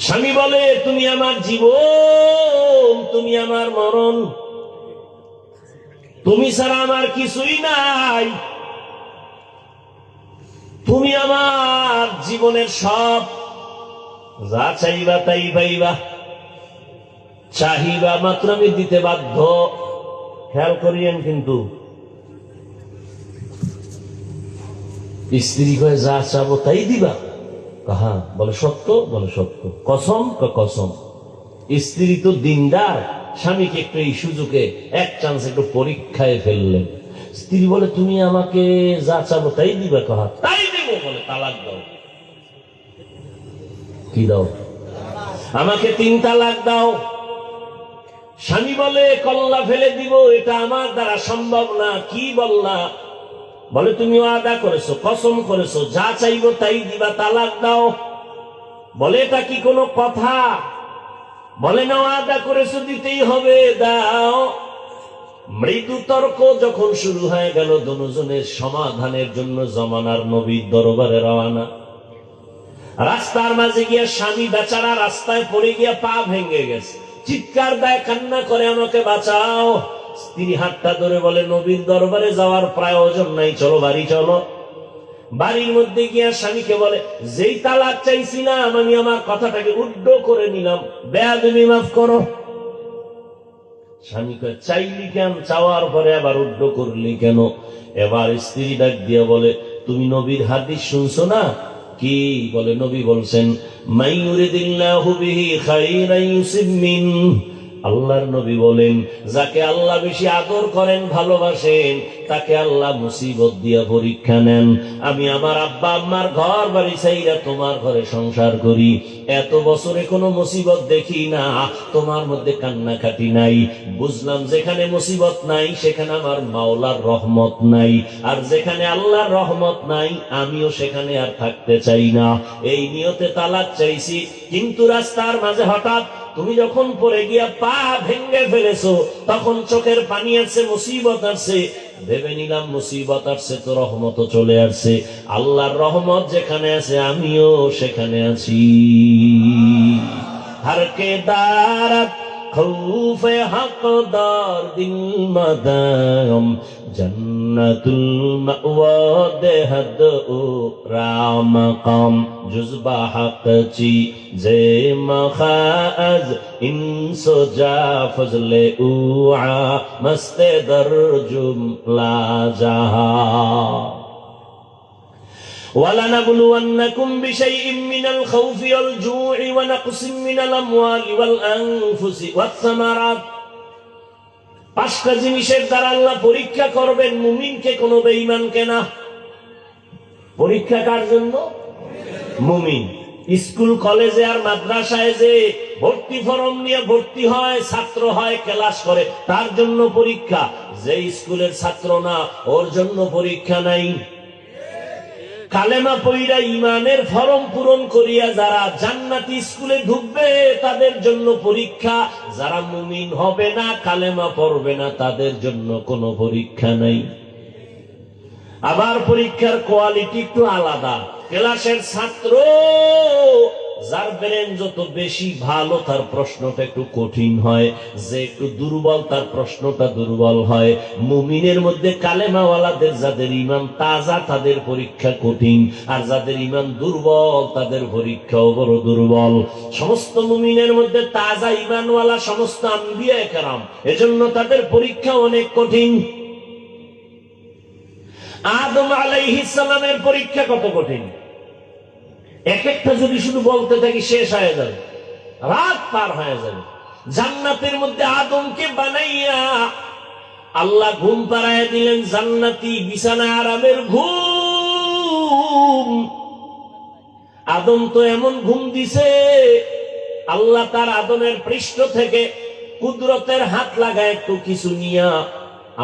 স্বামী বলে, তুমি আমার জীবন, তুমি আমার মরণ, তুমি ছাড়া আমার কিছুই নাই, তুমি আমার জীবনের সব, যা চাইবা তাই পাইবা, চাহিবা মাত্র আমি দিতে বাধ্য। খেয়াল করিয়েন কিন্তু, স্ত্রী কয়ে যা চাবো তাই দিবা? কাহা? বলে সত্য। বলে সত্য। কসম? কসম। স্ত্রী তো দিনদার, স্বামীকে একটু এই সুযোগে এক চান্স একটু পরীক্ষায় ফেললেন। স্ত্রী বলে, তুমি আমাকে যা চাবো তাই দিবা? কাহা? তাই দেবো। বলে তালাক দাও। কি দাও? আমাকে 3 তালাক দাও। স্বামী বলে, কল্লা ফেলে দিব, এটা আমার দ্বারা সম্ভব না। কি বললা? বলে, তুমি ওয়াদা করেছো, কসম করেছো, যা চাইবো তাই দিবা, তালাক দাও। বলে, এটা কি কোনো কথা? বলে, না, ওয়াদা করেছো, দিতেই হবে, দাও। মৃদু তর্ক যখন শুরু হয়ে গেল, দুজনের সমাধানের জন্য জমানার নবীর দরবারে রওনা। রাস্তার মাঝে গিয়ে স্বামী বেচারা রাস্তায় পড়ে গিয়ে পা ভেঙে গেছে, চিৎকার দেয়, কান্না করে, আমাকে বাঁচাও। স্ত্রী হাতটা ধরে বলে, নবীর দরবারে যাওয়ার প্রয়োজন নাই, চলো বাড়ি চলো। বাড়ির মধ্যে গিয়া স্বামীকে বলে, যেই তালাক চাইছিলাম আমি আমার কথাটাকে উড্ড করে নিলাম, বেয়াদবি মাফ করো। স্বামীকে চাইলি কেন? চাওয়ার পরে আবার উড্ড করলি কেন? এবার স্ত্রী ডাক দিয়া বলে, তুমি নবীর হাদিস শুনছো না? কি? বলে, নবী বলছেন, মান ইউরিদিল্লাহু বিহি খাইরান ইউসিব মিন। আল্লাহর নবী বলেন, যাকে আল্লাহ বেশি আদর করেন, ভালোবাসেন, তাকে আল্লাহ মুসিবত দিয়া পরীক্ষা নেন। আমি আমার আব্বা আম্মার ঘর বাড়ি চাইরা তোমার ঘরে সংসার করি, এত বছরে কোনো মুসিবত দেখি না, তোমার মধ্যে কান্নাকাটি নাই। বুঝলাম যেখানে মুসিবত নাই সেখানে আমার মাওলার রহমত নাই, আর যেখানে আল্লাহর রহমত নাই আমিও সেখানে আর থাকতে চাই না। এই নিয়তে তালাক চাইছি। কিন্তু রাস্তার মাঝে হঠাৎ তুমি যখন পড়ে গিয়া পা ভেঙে ফেলেছো, তখন চোখের পানি আসছে, মুসিবত আসছে, ভেবে নিলাম মুসিবত আসছে তো রহমত চলে আসছে। আল্লাহর রহমত যেখানে আছে আমিও সেখানে আছি। হরকে দারাত খৌফে হকদার দিল মাদাম, জন্নতুল মাওয়া দেহদ ও রামকাম, জুজবা হক চি যে মখাজ ইনসোজা ফজলে উআ মস্তে দরজুম লাজাহা। وَلَنَبْلُوَنَّكُمْ بِشَيْءٍ مِّنَ الْخَوْفِ وَالْجُوعِ وَنَقْصٍ مِّنَ الْأَمْوَالِ وَالْأَنفُسِ وَالثَّمَرَاتِ। 5টা জিনিসের দ্বারা আল্লাহ পরীক্ষা করবেন মুমিনকে, কোনো বেঈমানকে না। পরীক্ষা কার জন্য? মুমিন। স্কুল কলেজে আর মাদ্রাসায় যে ভর্তি ফরম নিয়ে ভর্তি হয়, ছাত্র হয়, ক্লাস করে, তার জন্য পরীক্ষা। যে স্কুলের ছাত্র না, ওর জন্য পরীক্ষা নাই। কালেমা পইরা ইমানের ফরম পূরণ করিয়া যারা জান্নাতি স্কুলে ঢুকবে তাদের জন্য পরীক্ষা। যারা মুমিন হবে না, কালেমা পড়বে না, তাদের জন্য কোনো পরীক্ষা নাই। আবার পরীক্ষার কোয়ালিটি একটু আলাদা। ক্লাসের ছাত্র যার ব্রেন যত বেশি ভালো, তার প্রশ্নটা একটু কঠিন হয়। যে একটু দুর্বল, তার প্রশ্নটা দুর্বল হয়। মুমিনের মধ্যে কালেমাওয়ালাদের যাদের ইমান তাজা, তাদের পরীক্ষা কঠিন। আর যাদের ইমান দুর্বল, তাদের পরীক্ষাও বড় দুর্বল। সমস্ত মুমিনের মধ্যে তাজা ইমানওয়ালা সমস্ত আম্বিয়া কেরাম, এজন্য তাদের পরীক্ষা অনেক কঠিন। আদম আলাইহিস সালামের পরীক্ষা কত কঠিন! এক একটা যদি শুধু বলতে থাকি শেষ হয়ে যাবে, রাত পার হয়ে যাবে। জান্নাতের মধ্যে আদমকে বানাইয়া আল্লাহ ঘুম পাড়ায় দিলেন, জান্নাতি বিছানা আরামের ঘুম। আদম তো এমন ঘুম দিছে, আল্লাহ তার আদমের পৃষ্ঠ থেকে কুদরতের হাত লাগায় একটু কিছু নিয়া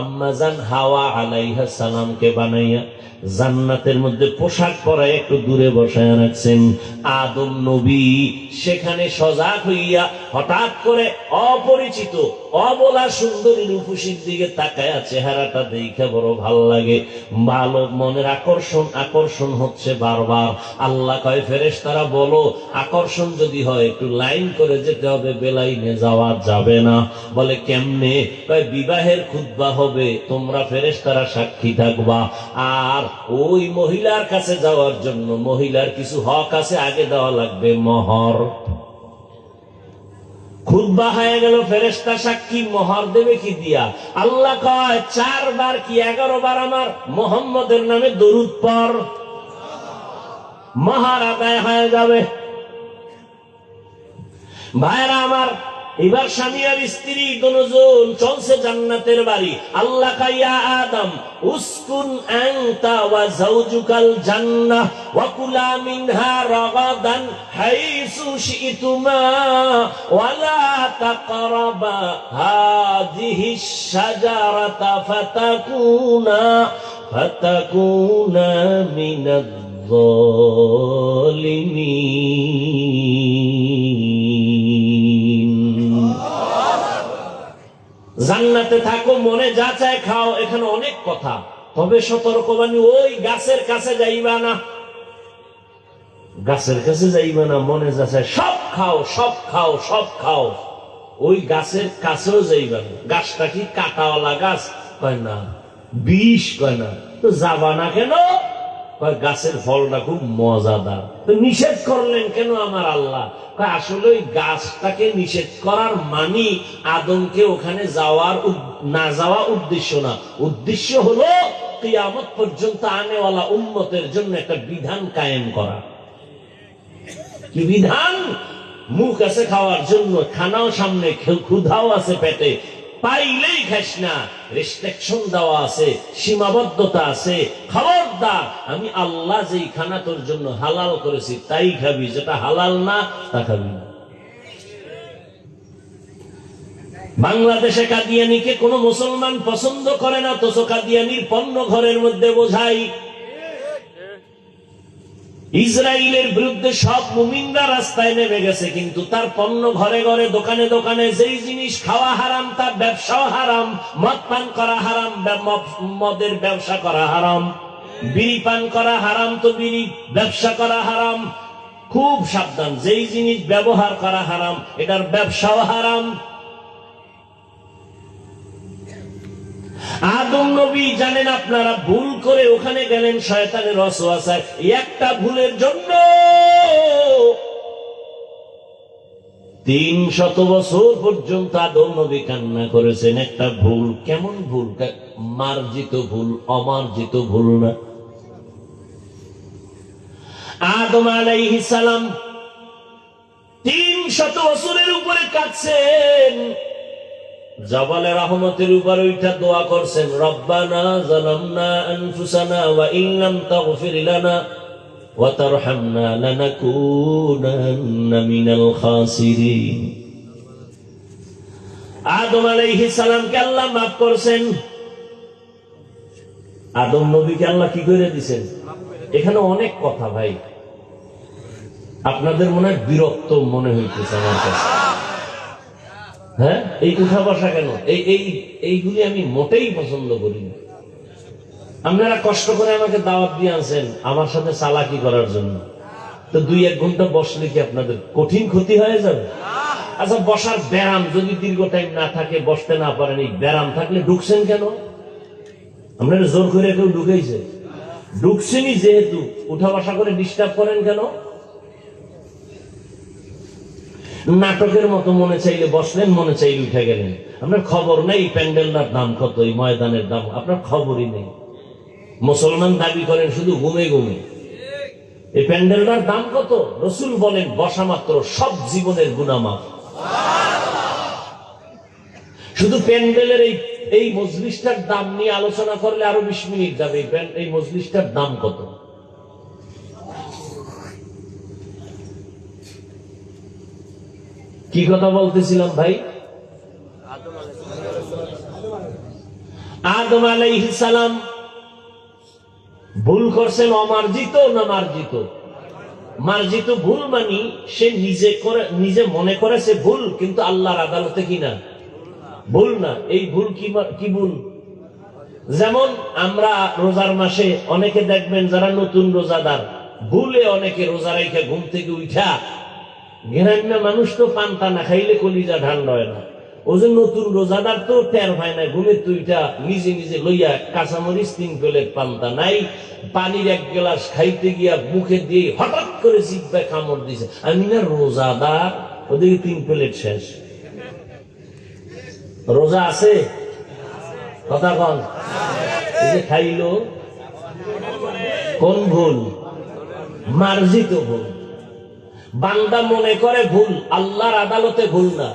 আম্মাজান হাওয়া আলাইহিস সালামকে বানাইয়া জান্নাতের মধ্যে পোশাক পরায় একটু দূরে বসায় রাখছেন। আদম নবী সেখানে সজাগ হইয়া হঠাৎ করে অপরিচিত অবলা সুন্দরী রূপসীর দিকে তাকায়া চেহারাটা দেখে বড় ভাল লাগে, ভালো মনের আকর্ষণ হচ্ছে বারবার। আল্লাহ কয়, ফেরেশতারা বলো, আকর্ষণ যদি হয় একটু লাইন করে যেতে হবে, বেলাইনে যাওয়া যাবে না। বলে কেমনে? কয় বিবাহের খুতবা হবে, তোমরা ফেরেশতারা সাক্ষী থাকবা। আর ওই মহিলার কাছে যাওয়ার জন্য মহিলার কিছু হক আছে, আগে দেওয়া লাগবে মোহর। খুতবা হয়ে গেল, ফেরেশতা সাক্ষী, মোহর দেবে কি দিয়া? আল্লাহ কয় 4 বার কি 11 বার আমার মুহাম্মদের নামে দরুদ পড়, মোহর আদায় হয়ে যাবে। ভাইরা আমার, এবার স্বামী আর স্ত্রী দুজন চলছে জান্নাতের বাড়ি। আল্লাহ কাইয়া আদম উসকুন আনতা ওয়া যাওজুকাল জান্নাহ ওয়া কুলা মিনহা রাগাদান হাইসু শিতুমা ওয়া লা তাকরাবা হাযিহিশ শাজারাতা ফাতাকুনা মিনাজ যালিমিন। জান্নাতে থাকো, মনে যা চায় খাও। এখানে অনেক কথা, তবে সতর্কবাণী, ওই গাছের কাছে যাইবা না, গাছের কাছে যাইবা না। মনে যা চায় সব খাও, সব খাও, সব খাও। ওই গাছের কাছেও যাইবা না। গাছটা কি কাটাওয়ালা গাছ? কয় না। বিষ? কয় না। তো যাবা না কেন? কয় গাছের ফলটা খুব মজাদার। তো নিষেধ করলেন কেন আমার আল্লাহ? আসলে ওই গাছটাকে নিষেধ করার মানি আদমকে ওখানে না যাওয়া উদ্দেশ্য না। উদ্দেশ্য হলো কিয়ামত পর্যন্ত আনেওয়ালা উম্মতের জন্য একটা বিধান কায়েম করা। কি বিধান? মুখ আছে খাওয়ার জন্য, খানাও সামনে, ক্ষুধাও আছে পেটে, পাইলেই খাস না, রেস্ট্রিকশন দেওয়া আছে, সীমাবদ্ধতা আছে। খবরদার, আমি আল্লাহ যেই খানা তোর জন্য হালাল করেছি তাই খাবি, যেটা হালাল না তা খাবি না। বাংলাদেশে কাদিয়ানিকে কোনো মুসলমান পছন্দ করে না, তো কাদিয়ানির পণ্য ঘরের মধ্যে বোঝাই। ইসরায়েলের বিরুদ্ধে সব মুমিনরা রাস্তায় নেমে গেছে, কিন্তু তার পণ্য ঘরে ঘরে, দোকানে দোকানে। যেই জিনিস খাওয়া হারাম তার ব্যবসাও হারাম। মদ পান করা হারাম, মদের ব্যবসা করা হারাম। বিড়ি পান করা হারাম, তো বিড়ি ব্যবসা করা হারাম। খুব সাবধান, যেই জিনিস ব্যবহার করা হারাম এটার ব্যবসাও হারাম। আদম নবী জানেন, আপনারা ভুল করে ওখানে গেলেন শয়তানের ওয়াসওয়াসায়। একটা ভুলের জন্য 300 বছর পর্যন্ত আদম নবী কান্না করেছেন। একটা ভুল। কেমন ভুল? মার্জিত ভুল, অমার্জিত ভুল না। আদম আলাইহিস সালাম 300 বছরের উপরে কাটছেন। জাবালে রহমতের উপর উঠা দোয়া করছেন, রব্বানা যালামনা আনফুসানা ওয়া ইন লাম তাগফির লানা ওয়া তারহামনা লানাকুনান্না মিনাল খাসিরিন। আদম আলাইহিস সালামকে আল্লাহ মাফ করছেন। আদম নবীকে আল্লাহ কি করে দিয়েছেন? এখানে অনেক কথা ভাই, আপনাদের মনে হয় বিরক্ত মনে হইতেছে আমার কাছে। হ্যাঁ, এই উঠা বসা কেন? এইগুলি আমি মোটেই পছন্দ করি না। আপনারা কষ্ট করে আমাকে দাওয়াত দিয়ে আছেন আমার সাথে চালাকি করার জন্য, তো 2-1 ঘন্টা বসলে কি আপনাদের কঠিন ক্ষতি হয়ে যাবে? আচ্ছা, বসার ব্যায়াম যদি দীর্ঘ টাইম না থাকে, বসতে না পারেন, এই ব্যায়াম থাকলে ঢুকছেন কেন? আপনারা জোর করে কেউ ঢুকেছে? ঢুকছেনই যেহেতু, উঠা বসা করে ডিস্টার্ব করেন কেন? নাটকের মতো মনে চাইলে বসলেন, মনে চাইলে উঠে গেলেন। আপনার খবর নেই প্যান্ডেলটার দাম কত, এই ময়দানের দাম আপনার খবরই নেই। মুসলমান দাবি করেন শুধু ঘুমে ঘুমে। এই প্যান্ডেলটার দাম কত? রসুল বলেন বসা মাত্র সব জীবনের গুনাহ মাফ। শুধু প্যান্ডেলের এই মজলিসটার দাম নিয়ে আলোচনা করলে আরো 20 মিনিট যাবে। এই মজলিসটার দাম কত? কি কথা বলতেছিলাম ভাই? আদম আলাইহিস সালাম ভুল করছেন অমার্জিত না মার্জিত? মার্জিত ভুল মানি সে নিজে মনে করেছে ভুল, কিন্তু আল্লাহর আদালতে কিনা ভুল না। এই ভুল কি ভুল? যেমন আমরা রোজার মাসে অনেকে দেখবেন যারা নতুন রোজাদার, ভুলে অনেকে রোজা রেখে ঘুম থেকে উঠা, গ্রাম্য মানুষ তো পান্তা না খাইলে কলিজা ঠান্ডা হয় না, ও যে নতুন রোজাদার তো টের পায় না, ঘুমের তুইটা নিজে নিজে লইয়া কাঁচামরিচ 3 প্লেট পান্তা নাই, পানির 1 গ্লাস খাইতে গিয়া মুখে দিয়ে হঠাৎ করে জিহ্বা কামড় দিছে, আমি না রোজাদার, ওদিকে 3 প্লেট শেষ। রোজা আছে? কথা কন। এই যে খাইলো, কোন ভুল? মার্জিত ভুল। বান্দা মনে করে ভুল, আল্লাহর আদালতে ভুল না।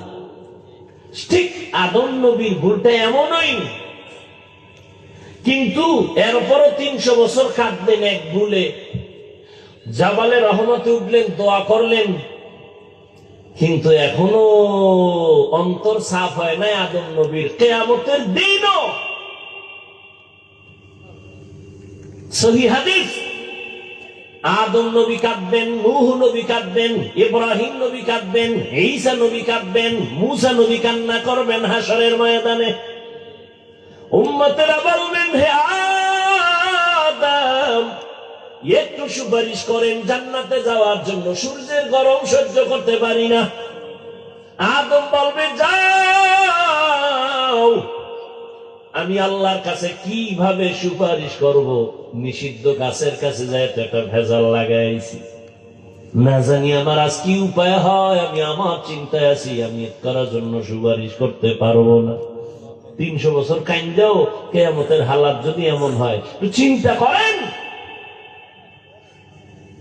ঠিক আদম নবীর ভুলটা এমনই, কিন্তু এরপরও 300 বছর কাঁদলেন এক ভুলে, জাবালে রহমতে উঠলেন, দোয়া করলেন, কিন্তু এখনো অন্তর সাফ হয় নাই আদম নবীর। কিয়ামতের দিনও সহিহ হাদিস, আদম নবী কাঁদবেন, নূহ নবী কাঁদবেন, ইব্রাহিম নবী কাঁদবেন, ঈসা নবী কাঁদবেন, মূসা নবী কান্না করবেন হাসরের ময়দানে। উম্মতেরা বলবেন, হে আদম, একটু সুপারিশ করেন জান্নাতে যাওয়ার জন্য, সূর্যের গরম সহ্য করতে পারি না। আদম বলবে, যাও, আমি আল্লাহর কাছে কিভাবে সুপারিশ করব? নিষিদ্ধ গাছের কাছে যায় তো একটা ভেজাল লাগাইছি, না জানি আমার আজ কি উপায় হয়, আমি আমার চিন্তায় আছি, আমি করার জন্য সুপারিশ করতে পারবো না। 300 বছর কাইন্দাও কিয়ামতের হালাত যদি এমন হয়, একটু চিন্তা করেন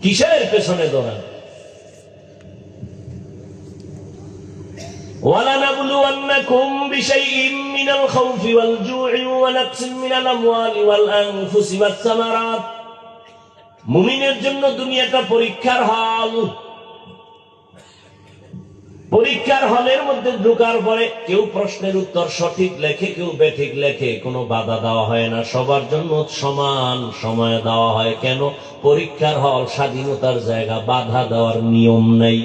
কিসের পেছনে দৌড়ান। وَلَنَبْلُوَنَّكُمْ بِشَيْءٍ مِّنَ الْخَوْفِ وَالْجُوعِ وَنَقْصٍ مِّنَ الْأَمْوَالِ وَالْأَنفُسِ وَالثَّمَرَاتِ। মুমিনের জন্য দুনিয়াটা পরীক্ষার হল। পরীক্ষার হলের মধ্যে ঢোকার পরে কেউ প্রশ্নের উত্তর সঠিক লেখে, কেউ বেঠিক লেখে, কোনো বাধা দেওয়া হয় না, সবার জন্য সমান সময় দেওয়া হয়। কেন? পরীক্ষার হল স্বাধীনতার জায়গা, বাধা দেওয়ার নিয়ম নেই।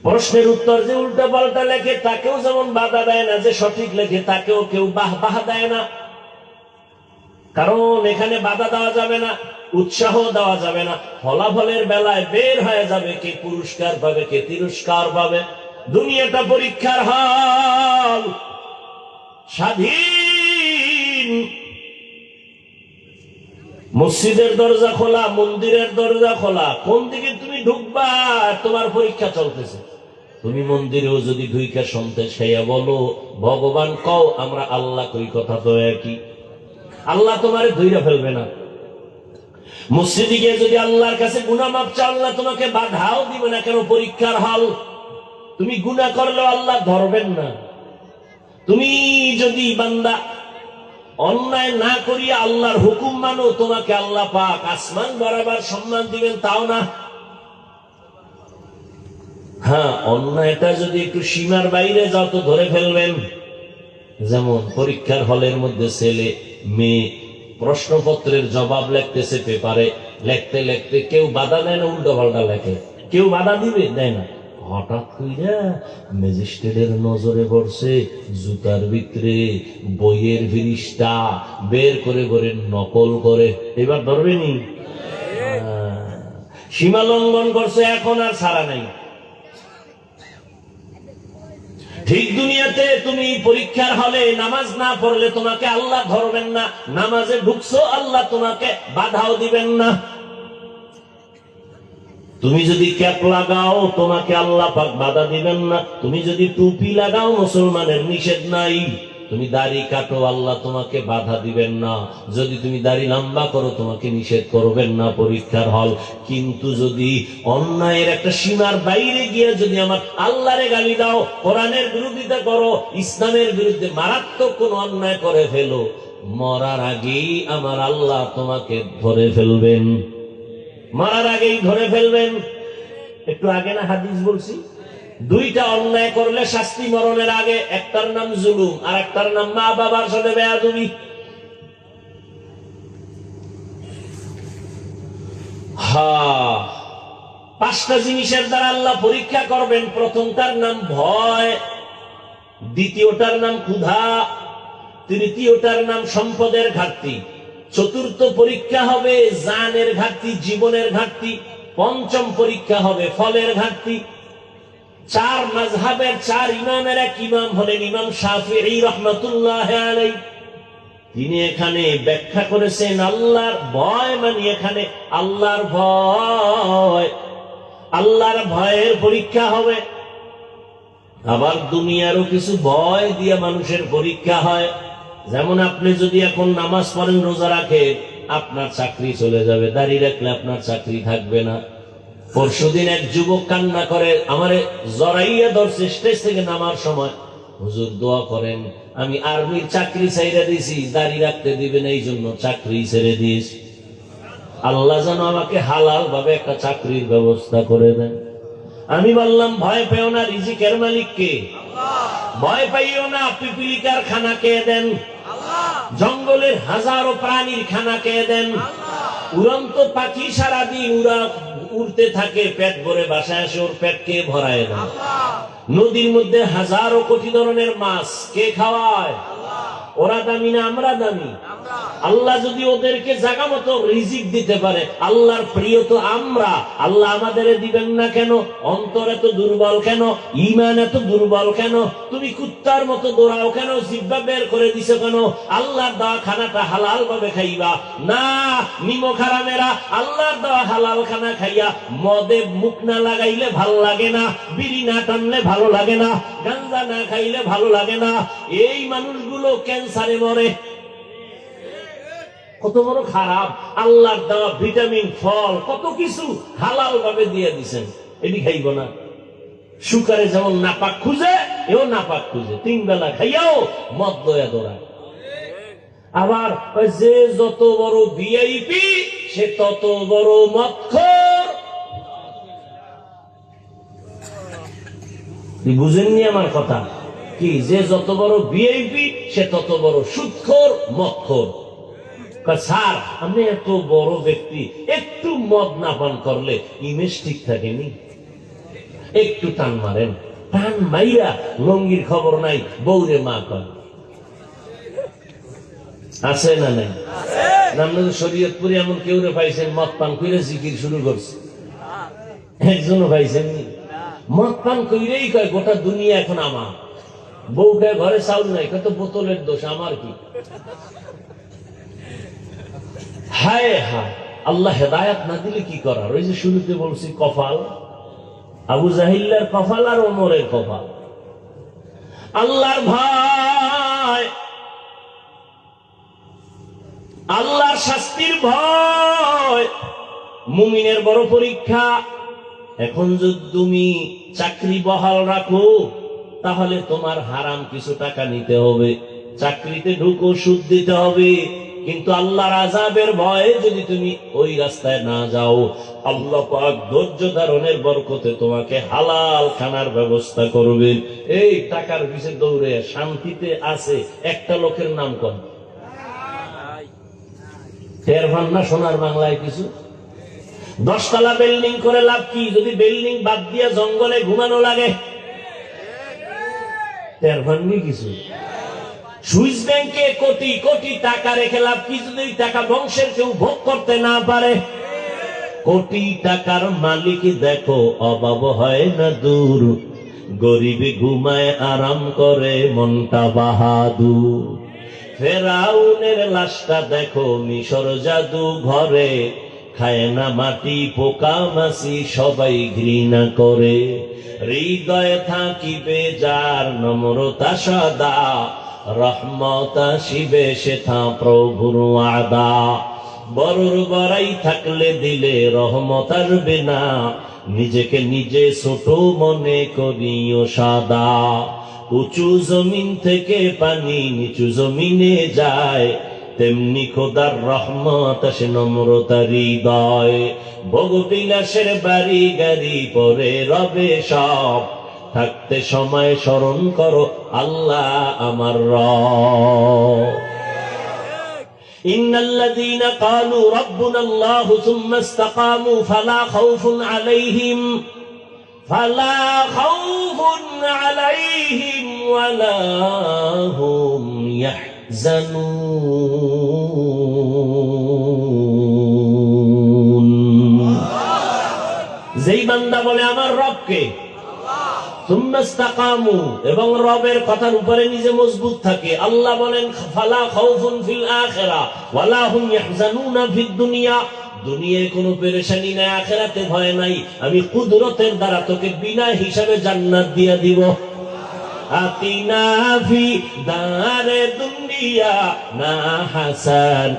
প্রশ্নের উত্তর যে উল্টা পাল্টা লেখে তাকেও যেমন বাধা দেয় না, যে সঠিক লেখে তাকেও কেউ বাহ দেয় না। কারণ এখানে বাধা দেওয়া যাবে না, উৎসাহ দেওয়া যাবে না। ফলাফলের বেলায় বের হয়ে যাবে কে পুরস্কার পাবে, কে তিরস্কার পাবে। দুনিয়াটা পরীক্ষার হল, স্বাধীন। মসজিদের দরজা খোলা, মন্দিরের দরজা খোলা, কোন দিকে তুমি ঢুকবা তোমার পরীক্ষা চলতেছে। তুমি মন্দিরেও যদি ঢুইকা শুনতে চাইয়া বলো ভগবান কও, আমরা আল্লাহ কই, কথা তো একই। আল্লাহ তোমারে ধইরা ফেলবে না। মসজিদে গিয়ে যদি আল্লাহর কাছে গুনাহ মাফ চাও, আল্লাহ তোমাকে বাধাও দিবে না। কেন? পরীক্ষার হল। তুমি গুনাহ করলেও আল্লাহ ধরবেন না। তুমি যদি বান্দা অন্যায় না করিয়া আল্লাহর হুকুম মানো, তোমাকে আল্লাহ পাক আসমান বরাবর সম্মান দিবেন, তাও না। হ্যাঁ, অন্যায়টা যদি একটু সীমার বাইরে যাও তো ধরে ফেলবেন। যেমন পরীক্ষার হলের মধ্যে ছেলে মেয়ে প্রশ্নপত্রের জবাব লিখতেছে পেপারে, লিখতে লিখতে কেউ বাধা দেয় না, উল্টো পাল্টা লেখে। কেউ বাধা দিবে? দেয় না। হঠাৎ কইরা ম্যাজিস্ট্রেটের নজরে পড়ছে জুতার ভিতরে বইয়ের ফিরিস্তা বের করে করে নকল করে, এবার ধরবেনি? সীমা লঙ্ঘন করছে, এখন আর ছাড়া নাই। ঠিক দুনিয়াতে তুমি পরীক্ষার হলে নামাজ না পড়লে তোমাকে আল্লাহ ধরবেন না, নামাজে ঢুকছো আল্লাহ তোমাকে বাধাও দিবেন না। তুমি যদি ক্যাপ লাগাও তোমাকে আল্লাহ পাক বাধা দিবেন না, তুমি যদি টুপি লাগাও মুসলমানের নিষেধ নাই, তুমি দাড়ি কাটো আল্লাহ তোমাকে বাধা দিবেন না, যদি তুমি দাড়ি লম্বা করো তোমাকে নিষেধ করবেন না পরীক্ষার হল। কিন্তু যদি অন্যায়ের একটা সীমার বাইরে গিয়ে যদি আমার আল্লাহরে গালি দাও, কোরআনের বিরোধিতা করো, ইসলামের বিরুদ্ধে মারাত্মক কোন অন্যায় করে ফেলো, মরার আগেই আমার আল্লাহ তোমাকে ধরে ফেলবেন, মরার আগেই ধরে ফেলবেন। একটু আগে না হাদিস বলছি, দুইটা অন্যায় করলে শাস্তি মরণের আগে, একটার নাম জুলুম আর একটার নাম মা বাবার সাথে বেয়াদবি। পাঁচটা জিনিসের দ্বারা আল্লাহ পরীক্ষা করবেন। প্রথমটার নাম ভয়, দ্বিতীয়টার নাম ক্ষুধা, তৃতীয়টার নাম সম্পদের ঘাটতি, চতুর্থ পরীক্ষা হবে জানের ঘাটতি, জীবনের ঘাটতি, পঞ্চম পরীক্ষা হবে ফলের ঘাটতি। চার মাযহাবের চার ইমামের এক ইমাম হলেন ইমাম শাফিঈ রাহমাতুল্লাহ আলাইহি। তিনি এখানে ব্যাখ্যা করেছেন আল্লাহর ভয় মানে এখানে আল্লাহর ভয়, আল্লাহর ভয়ের পরীক্ষা হবে। আবার দুনিয়ারও কিছু ভয় দিয়ে মানুষের পরীক্ষা হয়। যেমন আপনি যদি এখন নামাজ পড়েন, রোজা রাখেন, আপনার চাকরি চলে যাবে, দাড়ি রাখলে আপনার চাকরি থাকবে না। পরশুদিন এক যুবক কান্না করে, আমারে জড়াইয়া ধরছে স্টেজ থেকে নামার সময়, হুজুর দোয়া করেন, আমি আর্মির চাকরি ছেড়ে দিয়েছি, দাড়ি রাখতে দিবেন এই জন্য চাকরি ছেড়ে দিয়েছি, আল্লাহ যেন আমাকে হালাল ভাবে একটা চাকরির ব্যবস্থা করে দেন। আমি বললাম ভয় পেও না, রিজিকের মালিক কে? ভয় পাইও না, পিপিলিকার খানা কে দেন? জঙ্গলের হাজারো প্রাণীর খানা কে দেন? উড়ন্ত পাখি সারাদিন উড়তে থাকে, পেট ভরে বাসায় আসে, ওর পেট কে ভরায় দেন? নদীর মধ্যে হাজারো কোটি ধরনের মাছ কে খাওয়ায়? ওরা দামি না আমরা দামি? আল্লাহ যদি ওদেরকে জায়গা মতো রিজিক দিতে পারে, আল্লাহর প্রিয় তো আমরা, আল্লাহ আমাদের দিবেন না কেন? অন্তর এত দুর্বল কেন? ঈমান এত দুর্বল কেন? তুমি কুত্তার মতো দৌড়াও কেন? জিহ্বা বের করে দিছো কেন? আল্লাহর দেওয়া খানাটা হালাল ভাবে খাইবা না। নিমক হারামেরা আল্লাহর দেওয়া হালাল খানা খাইয়া মদে মুখ না লাগাইলে ভালো লাগে না, বিড়ি না টানলে ভালো লাগে না, গাঁজা না খাইলে ভালো লাগে না। এই মানুষগুলো ক্যান্সারে মরে। কত বড় খারাপ! আল্লাহর দেওয়া ভিটামিন, ফল, কত কিছু হালাল ভাবে দিয়ে দিছেন, এটি খাইব না। সুকারে যেমন নাপাক খুঁজে, এও নাপাক খুঁজে, তিন বেলা খাইয়াও মদ দয়া দৌড়ায়। আবার যে যত বড় ভিআইপি সে তত বড় মদখোর। বুঝেননি আমার কথা? কি যে যত বড় ভিআইপি সে তত বড় সুদখোর, মদখোর। স্যার আপনি এত বড় ব্যক্তি, একটু মদ না পান করলে ইমেজ ঠিক থাকেনি? একটু টান মারেন, টান মাইরা লঙ্গির খবর নাই, বৌরে মা কর আছে না নাই? আপনাদের শরীয়তপুরে এমন কেউ রে পাইছেন মদ পান করে জিকির শুরু করছে? একজনও পাইছেন? মদ পান কইরেই কয় গোটা দুনিয়া এখন আমার। বউকে ঘরে চাউল নাই, কত বোতলের দোষ, আমার কি? হায় হায়, আল্লাহ হেদায়াত না দিলে কি করার? ওই যে শুরুতে বলছি কপাল, আবু জাহিল্লার কপাল আর ওমরের কপাল। আল্লাহর ভয়, আল্লাহর শাস্তির ভয় মুমিনের বড় পরীক্ষা। এখন যদি তুমি চাকরি বহাল রাখো, তাহলে তোমার হারাম কিছু টাকা নিতে হবে, চাকরিতে ঢুকো সুদ দিতে হবে, কিন্তু আল্লাহর আযাবের ভয়ে যদি তুমি ওই রাস্তায় না যাও, আল্লাহ পাক ধৈর্য ধারণের বরকতে তোমাকে হালাল খানার ব্যবস্থা করবেন। এই টাকার পিছে দৌড়ে শান্তিতে আছে একটা লোকের নাম কোন? টের পান না সোনার বাংলায় কিছু? 10 তলা বিল্ডিং করে লাভ কি যদি বিল্ডিং বাদ দিয়া জঙ্গলে ঘুমানো লাগে? টের পাননি কিছু? সুইস ব্যাংকে কোটি কোটি টাকা রেখে লাভ কি যদি টাকা বংশের কেউ ভোগ করতে না পারে? কোটি টাকার মালিক দেখো অভাব হয় না দূর, গরিবে ঘুমায় আরাম করে মনটা বাহাদুর। ফেরাউনের লাশটা দেখো মিশর জাদু ঘরে, খায় না মাটি পোকা মাছি সবাই ঘৃণা করে। হৃদয়ে থাকিবে যার নম্রতা সদা, রহমত আসিবে সেথা প্রভুর ওয়াদা। বড়র বড়াই থাকলে দিলে রহমত আসবে না, নিজেকে নিজে ছোট মনে করিও সাদা। উঁচু জমিন থেকে পানি নিচু জমিনে যায়, তেমনি খোদার রহমত আসে নম্রতার হৃদয়। ভোগবিলাসের বাড়ি গাড়ি পরে রবে সব, থাকতে সময় স্মরণ করো আল্লাহ আমার রব। ইন্নাল্লাযীনা ক্বালু রাব্বুনাল্লাহু সুম্মা ইসতাকামু ফালা খাউফুন আলাইহিম ওয়ালা হুম ইয়াহজানুন। যেই বান্দা বলে আমার রবকে, এবং রবের কথার উপরে নিজে মজবুত থাকে, আল্লাহ বলেন ফালা খাউফুন ফিল আখিরাহ ওয়ালা হুম ইয়াহজানুনা ফিদ দুনিয়া, দুনিয়ায় কোনো পেরেশানি নাই, আখিরাতে ভয় নাই, আমি কুদরতের দ্বারা তোকে বিনা হিসাবে জান্নাত দিয়া দিব। আতিনা ফি দারে দুনিয়া না হাসান,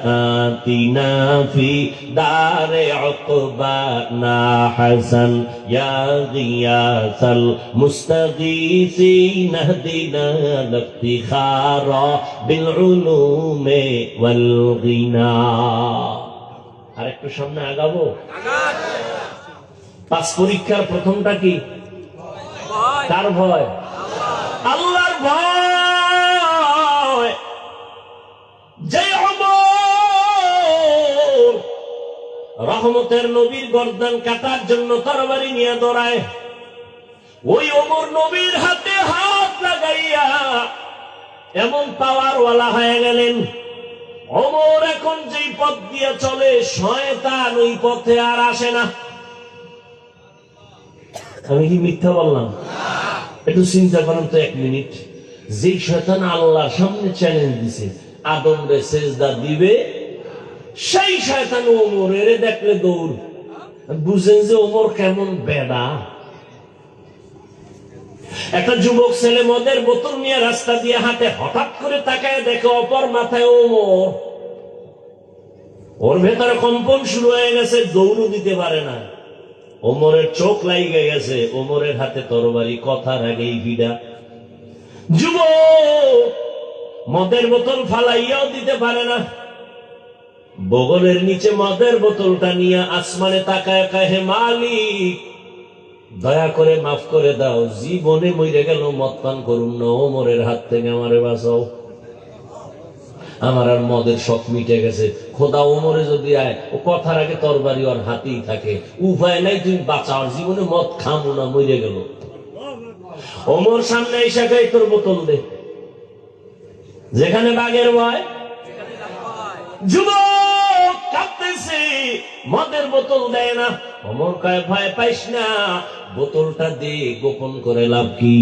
আতিনা ফি দারে উকবা না হাসান, ইয়া গিয়াসাল মুস্তাগীসিন ইহদিনা লিফতিখারা বিল উলুমি ওয়াল গিনা। আরেকটু সামনে আগাবো। পাস পরীক্ষার প্রথমটা কি? কার ভয়? আল্লাহর ভয়। যে ওমর রহমতের নবীর গর্দান কাটার জন্য তরবারি নিয়ে দৌড়ায়, ওই ওমর নবীর হাতে হাত লাগাইয়া এমন পাওয়ারওয়ালা হয়ে গেলেন, ওমর এখন যেই পথ দিয়ে চলে শয়তান ওই পথে আর আসে না। আমি কি মিথ্যা বললাম? একটু চিন্তা করেন তো 1 মিনিট। যে শয়তান আল্লাহর সামনে চ্যালেঞ্জ দিছে আদম রে সেজদা দিবে, সেই শয়তান ওমরের দেখলে দৌড়। বুঝেন যে ওমর কেমন বেডা। একটা যুবক ছেলে মদের বোতল নিয়ে রাস্তা দিয়ে হাঁটে, হঠাৎ করে তাকায় দেখে অপর মাথায় ওমর। ওর ভেতরে কম্পন শুরু হয়ে গেছে, দৌড়ও দিতে পারে না। ওমরের চোখ লাগিয়ে গেছে, ওমরের হাতে তরবারি, কথার আগেই ভিড়া। যুবক মদের বোতল ফালাইয়াও দিতে পারে না, বগলের নিচে মদের বোতলটা নিয়ে আসমানে তাকায় কয়, হে মালিক দয়া করে মাফ করে দাও, জীবনে মরে গেল মদ পান করুন না, ওমরের হাত থেকে আমারে বাঁচাও, আমার আর মদের শখ মিটে গেছে। খোদা ওমরে যদি আয়, ও কথার আগে তরবারি ওর হাতেই থাকে, উপায় নাই, তুমি বাঁচাও, জীবনে মদ খামো না, মরে গেল। ওমর সামনে এসে কয় তোর বোতল দে। যেখানে বাঘের ভয় যুবক কাঁপতেছে, মদের বোতল দেয় না। ওমর কয় ভয় পাইস না, বোতলটা দে, গোপন করে লাভ কি?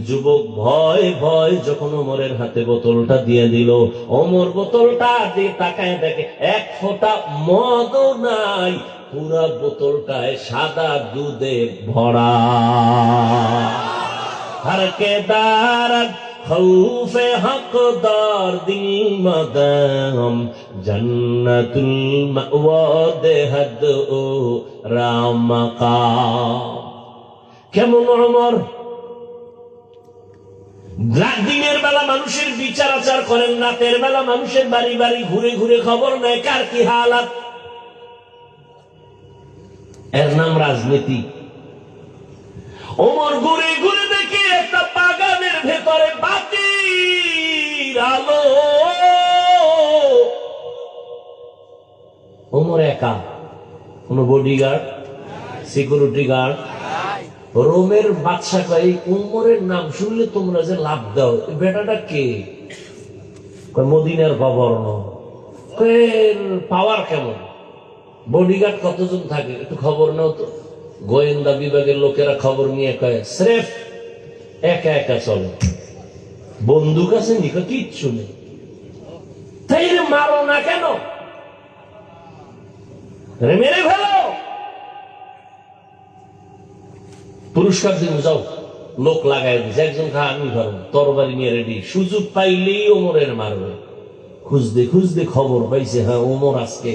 যুবক ভয় ভয় যখন ওমরের হাতে বোতলটা দিয়ে দিল, ওমর বোতলটা দিয়ে তাকায় দেখে 1 ফোঁটা মদও নাই, পুরা বোতলটায় সাদা দুধে ভরা। হরকেদার খৌফে হকদার দিল মদম, জন্নতুল মাওয়া দেহদ ও রামকা। কেমন ওমর? দিনের বেলা মানুষের বিচার আচার করেন, রাতের বেলা মানুষের বাড়ি বাড়ি ঘুরে ঘুরে খবর নেয় কার কি হালাত। এর নাম রাজনীতি। ওমর ঘুরে ঘুরে দেখে একটা বাগানের ভেতরে বাতির আলো। ওমর একা, কোন বডিগার্ড, সিকিউরিটি গার্ড। রোমের বাদশা কয়, উমরের নাম শুনলে তোমরা যে লাভ দাও, বেটাটা কে? মদিনার গভর্নর। পাওয়ার কেমন? বডিগার্ড কতজন থাকে একটু খবর নাও তো। গোয়েন্দা বিভাগের লোকেরা খবর নিয়ে কয় স্রেফ একা একা চলে, বন্দুক আছে নিকো, কিচ্ছু নেই। তাই মারো না কেন? মেরে ফেলো, পুরস্কার দিন, যাও। লোক লাগাই দিছে, একজন খা আমি ধরো, তরবারি নিয়ে রেডি। সুযোগ পাইলেই ওমরের মারবে। খুঁজতে খুঁজতে খবর পাইছে, হ্যাঁ ওমর আজকে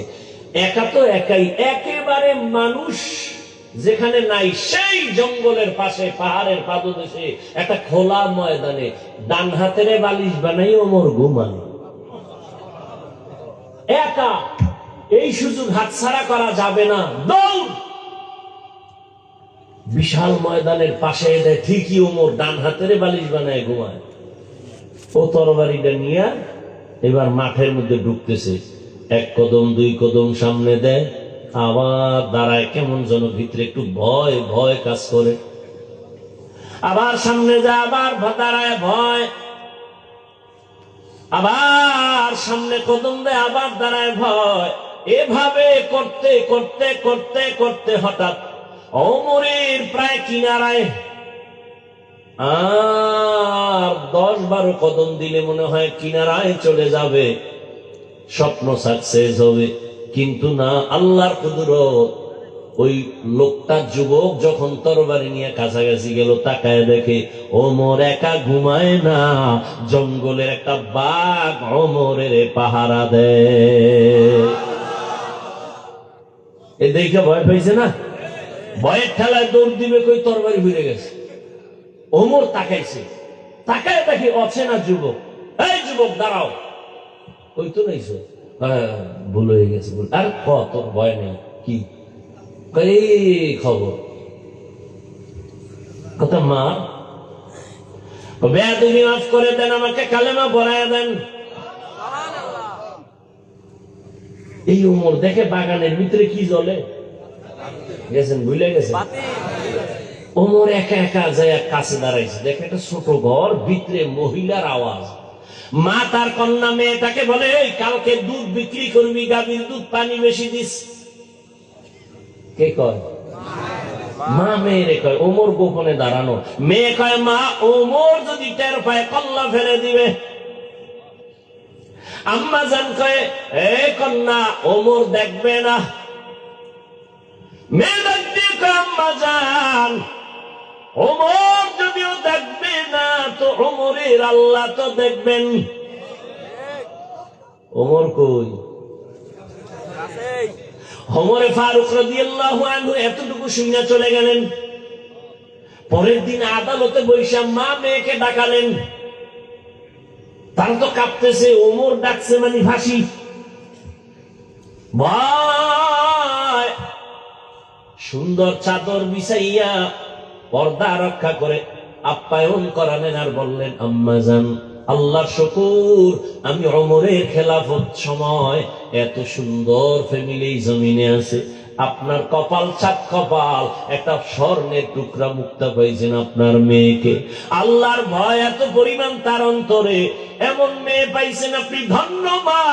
একা। তো একাই, একেবারে মানুষ যেখানে নাই সেই জঙ্গলের পাশে পাহাড়ের পাদদেশে একটা খোলা ময়দানে ডান হাতের বালিশ বানাই ওমর ঘুমান একা। এই সুযোগ হাতছাড়া করা যাবে না, দৌড়। বিশাল ময়দানের পাশে ঠিকই ওমর ডান হাতের বালিশ বানায় ঘুমায়। ও তরবারিটা নিয়ে এবার মাঠের মধ্যে ঢুকতেছে। এক কদম দুই কদম সামনে দেয়, আবার দাঁড়ায়, কেমন যেন ভিতরে একটু ভয় ভয় কাজ করে। আবার সামনে যায়, আবার দাঁড়ায়, ভয়। আবার সামনে কদম দেয়, আবার দাঁড়ায়, ভয়। এভাবে করতে করতে করতে করতে হঠাৎ ওমরের প্রায় কিনারায় আর 10-12 কদম দিলে মনে হয় কিনারায় চলে যাবে, স্বপ্ন সাকসেস হবে। কিন্তু না, আল্লাহর কুদরত। ওই লোকটা যুবক যখন তরবারি নিয়ে কাছাকাছি গেল, তাকায় দেখে ওমর একা ঘুমায় না, জঙ্গলের একটা বাঘ ওমরের পাহারা দেয়। এ দেখে ভয় পাইছে না, ভয়ের ঠেলায় দৌড় দিবে, কই তরবারি ফিরে গেছে। ওমর তাকাইছে, তাকায় দেখি অচেনা যুবক। এই যুবক দাঁড়াও, ওই তো নাইছো। ভুল হয়ে গেছে, ভুল। আর তোর ভয় নেই, কি খবর? কথা মা বেয়াদবি মাফ করে দেন, আমাকে কালেমা পড়ায় দেন। এই ওমর দেখে বাগানের ভিতরে কি জ্বলে গেছেন, ভুলে গেছেন। ওমর একা একা যায় কাছে দাঁড়াইছে, দেখে একটা ছোট ঘর, ভিতরে মহিলার আওয়াজ। মা তার কন্যা মেয়েটাকে বলে, কালকে দুধ বিক্রি করবি, গাভীর দুধ পানি বেশি দিস। কে কয়? মা মেয়েরে কয়। ওমর গোপনে দাঁড়ানো। মেয়ে কয়, মা ওমর যদি টের পায় কল্লা ফেলে দিবে। আম্মা জান কয়, এ কন্যা ওমর দেখবে না। মেয়ে ডাক দিয়ে কয়, আম্মা জান ওমর যদিও দেখবে না, তো ওমরের আল্লাহ তো দেখবেন। ওমর কই? ওমরে ফারুক রাদিয়াল্লাহু আনহু এতটুকু শুনে চলে গেলেন। পরের দিন আদালতে বৈশা মা মেয়েকে ডাকালেন। তারা তো কাঁপতেছে, ওমর ডাকছে মানে ফাঁসি। ভয়। সুন্দর চাদর বিছাইয়া পর্দা রক্ষা করে আপ্যায়ন করালেন আর বললেন, আম্মা জান আল্লাহর শুকর, আমি ওমরের খেলাফত সময় এত সুন্দর ফ্যামিলি জমিনে আছে। আপনার কপাল চাঁদ কপাল, একটা স্বর্ণের টুকরা মুক্তা পাইছেন আপনার মেয়েকে। আল্লাহর ভয় এত পরিমাণ তার অন্তরে, এমন মেয়ে পাইছেন আপনি, ধন্য মা।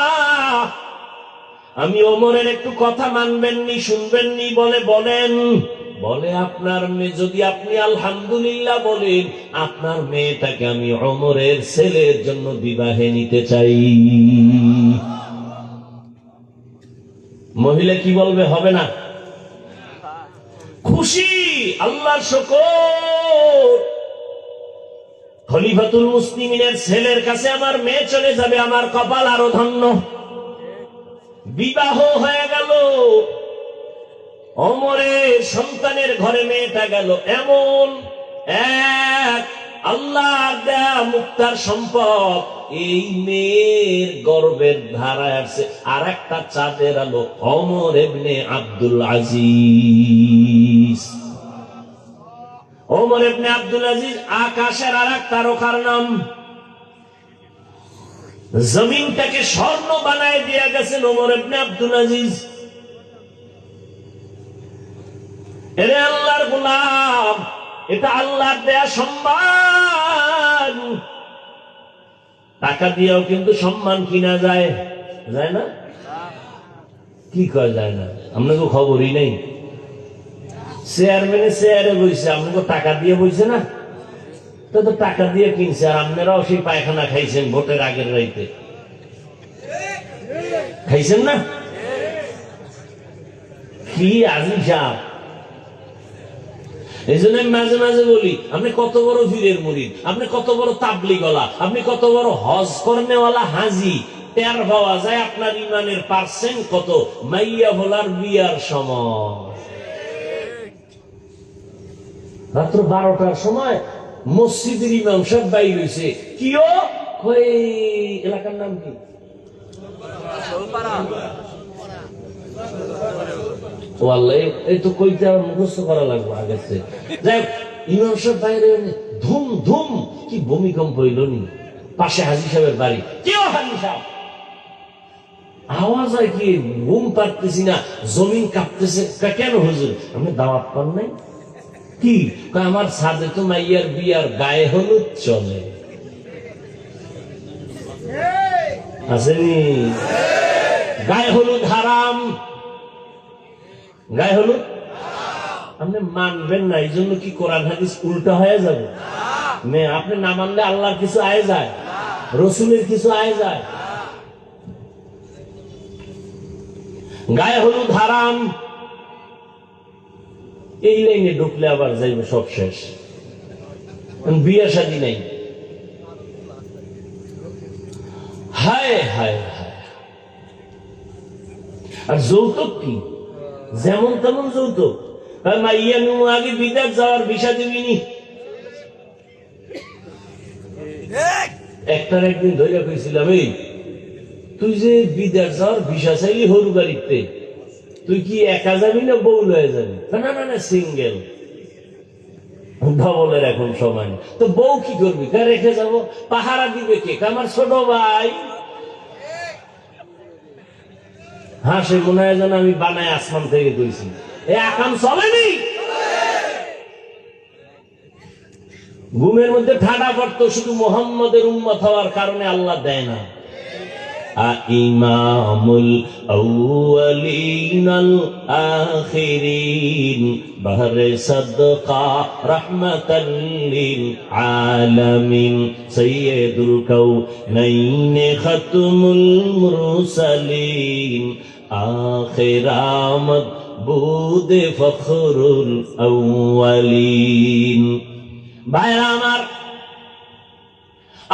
আমি ওমরের একটু কথা মানবেননি, শুনবেননি বলে বলেন। বলে, আপনার মেয়ে যদি আপনি আলহামদুলিল্লাহ বলেন, আপনার মেয়েটাকে আমি ওমরের ছেলের জন্য বিবাহে নিতে চাই। মহিলা কি বলবে? হবে না? খুশি, আল্লাহর শুকর। খলিফাতুল মুসলিমিনের ছেলের কাছে আমার মেয়ে চলে যাবে, আমার কপাল আরো ধন্য। বিবাহ হয়ে গেল। ওমরের সন্তানের ঘরে মেয়েটা গেল। এমন এক আল্লাহর দেয়া মুক্তার সম্পদ, এই মেয়ের গর্বের ধারায় আসছে আর একটা চাঁদের আলো, ওমর ইবনে আব্দুল আজিজ। ওমর ইবনে আব্দুল আজিজ আকাশের আর এক তারকার নাম। জমিনটাকে স্বর্ণ বানায় দিয়ে গেছেন ওমর ইবনে আব্দুল আজিজ। এরে আল্লাহর গোলাম, এটা আল্লাহর দেয়া সম্মান। টাকা দিয়েও কিন্তু সম্মান কিনা যায়, যায় না? কি কয় যায় না? আপনাকে খবরই নেই। চেয়ারম্যানে চেয়ারে বইছে, আপনাকে টাকা দিয়ে বইছে না? তো টাকা দিয়ে কিনছে, আর আপনারাও সেই পায়খানা খাইছেন ভোটের আগের রাইতে, খাইছেন না? কি আজিব! এই জন্য আমি মাঝে মাঝে বলি, আপনি কত বড় পীরের মুরিদ, আপনি কত বড় তাবলীগওয়ালা, আপনি কত বড় হজ করনেওয়ালা হাজি, টের পাওয়া যায় আপনার ইমানের পার্সেন্ট কত মাইয়া ভোলার বিয়ার সময়। রাত্র 12টার সময় মসজিদের ইমাম সাহেব বাইর হইছে, কিও কই এলাকার নাম কি? ও আল্লাহ, এই তো কইতে আমার মুখস্থ করা লাগবে আগে থেকে। যাই হোক, ইমাম সাহেব বাইরে ধুম ধুম, কি ভূমিকম্প হইল নি, পাশে হাজী সাহেবের বাড়ি। কেউ হাজী সাহেব আওয়াজ হয় কি, ঘুম পারতেছি না, জমিন কাঁপতেছে। কেন হুজুর, আপনি দাওয়াত পান নাই? কি আমার সাথে তো মাইয়ার বিয়ার গায়ে হলুদ চলে, আসেনি? গায়ে হলুদ হারাম, গায়ে হলুদ আপনি মানবেন না, এই জন্য কি কোরআন হাদিস উল্টা হয়ে যাবে? আপনি না মানলে আল্লাহর কিছু আয় যায়, রসুলের কিছু আয় যায়? গায়ে হলুদ হারাম, এই লাইনে ঢুকলে আবার যাইবে সব শেষ। বিয়ে শাদী নাই। হায় হায় হায়! আর যৌতুক কি? যেমন তেমন যৌতুক। মাইয়া নু আগে বিদেশ যাওয়ার ভিসা দিবিনি। একটার একদিন ধরে কইছিলাম, এই তুই যে বিদেশ যাওয়ার ভিসা চাইলি হরু বাড়িতে, তুই কি একা যাবি না বউ লয়ে যাবি? না না না, সিঙ্গেল। ডবলের এখন সময়। তো বউ কি করবি? রেখে যাবো। পাহারা দিবে কে? আমার ছোট ভাই। হ্যাঁ, সে মনে হয় যেন আমি বানায় আসমান থেকে কইছি। এই আকাম চলেনি। ঘুমের মধ্যে ঠাডা পড়তো, শুধু মুহাম্মদের উম্মত হওয়ার কারণে আল্লাহ দেয় না। ইমামুল আউয়ালিনাল আখিরিন বাহরে সাদকা রাহমাতাল লিল আলামিন সাইয়্যিদুল কাউনাইন খাতমুল মুরসালিন আখিরামত বুদে ফখরুল আউয়ালিন। ভাইরা আমার,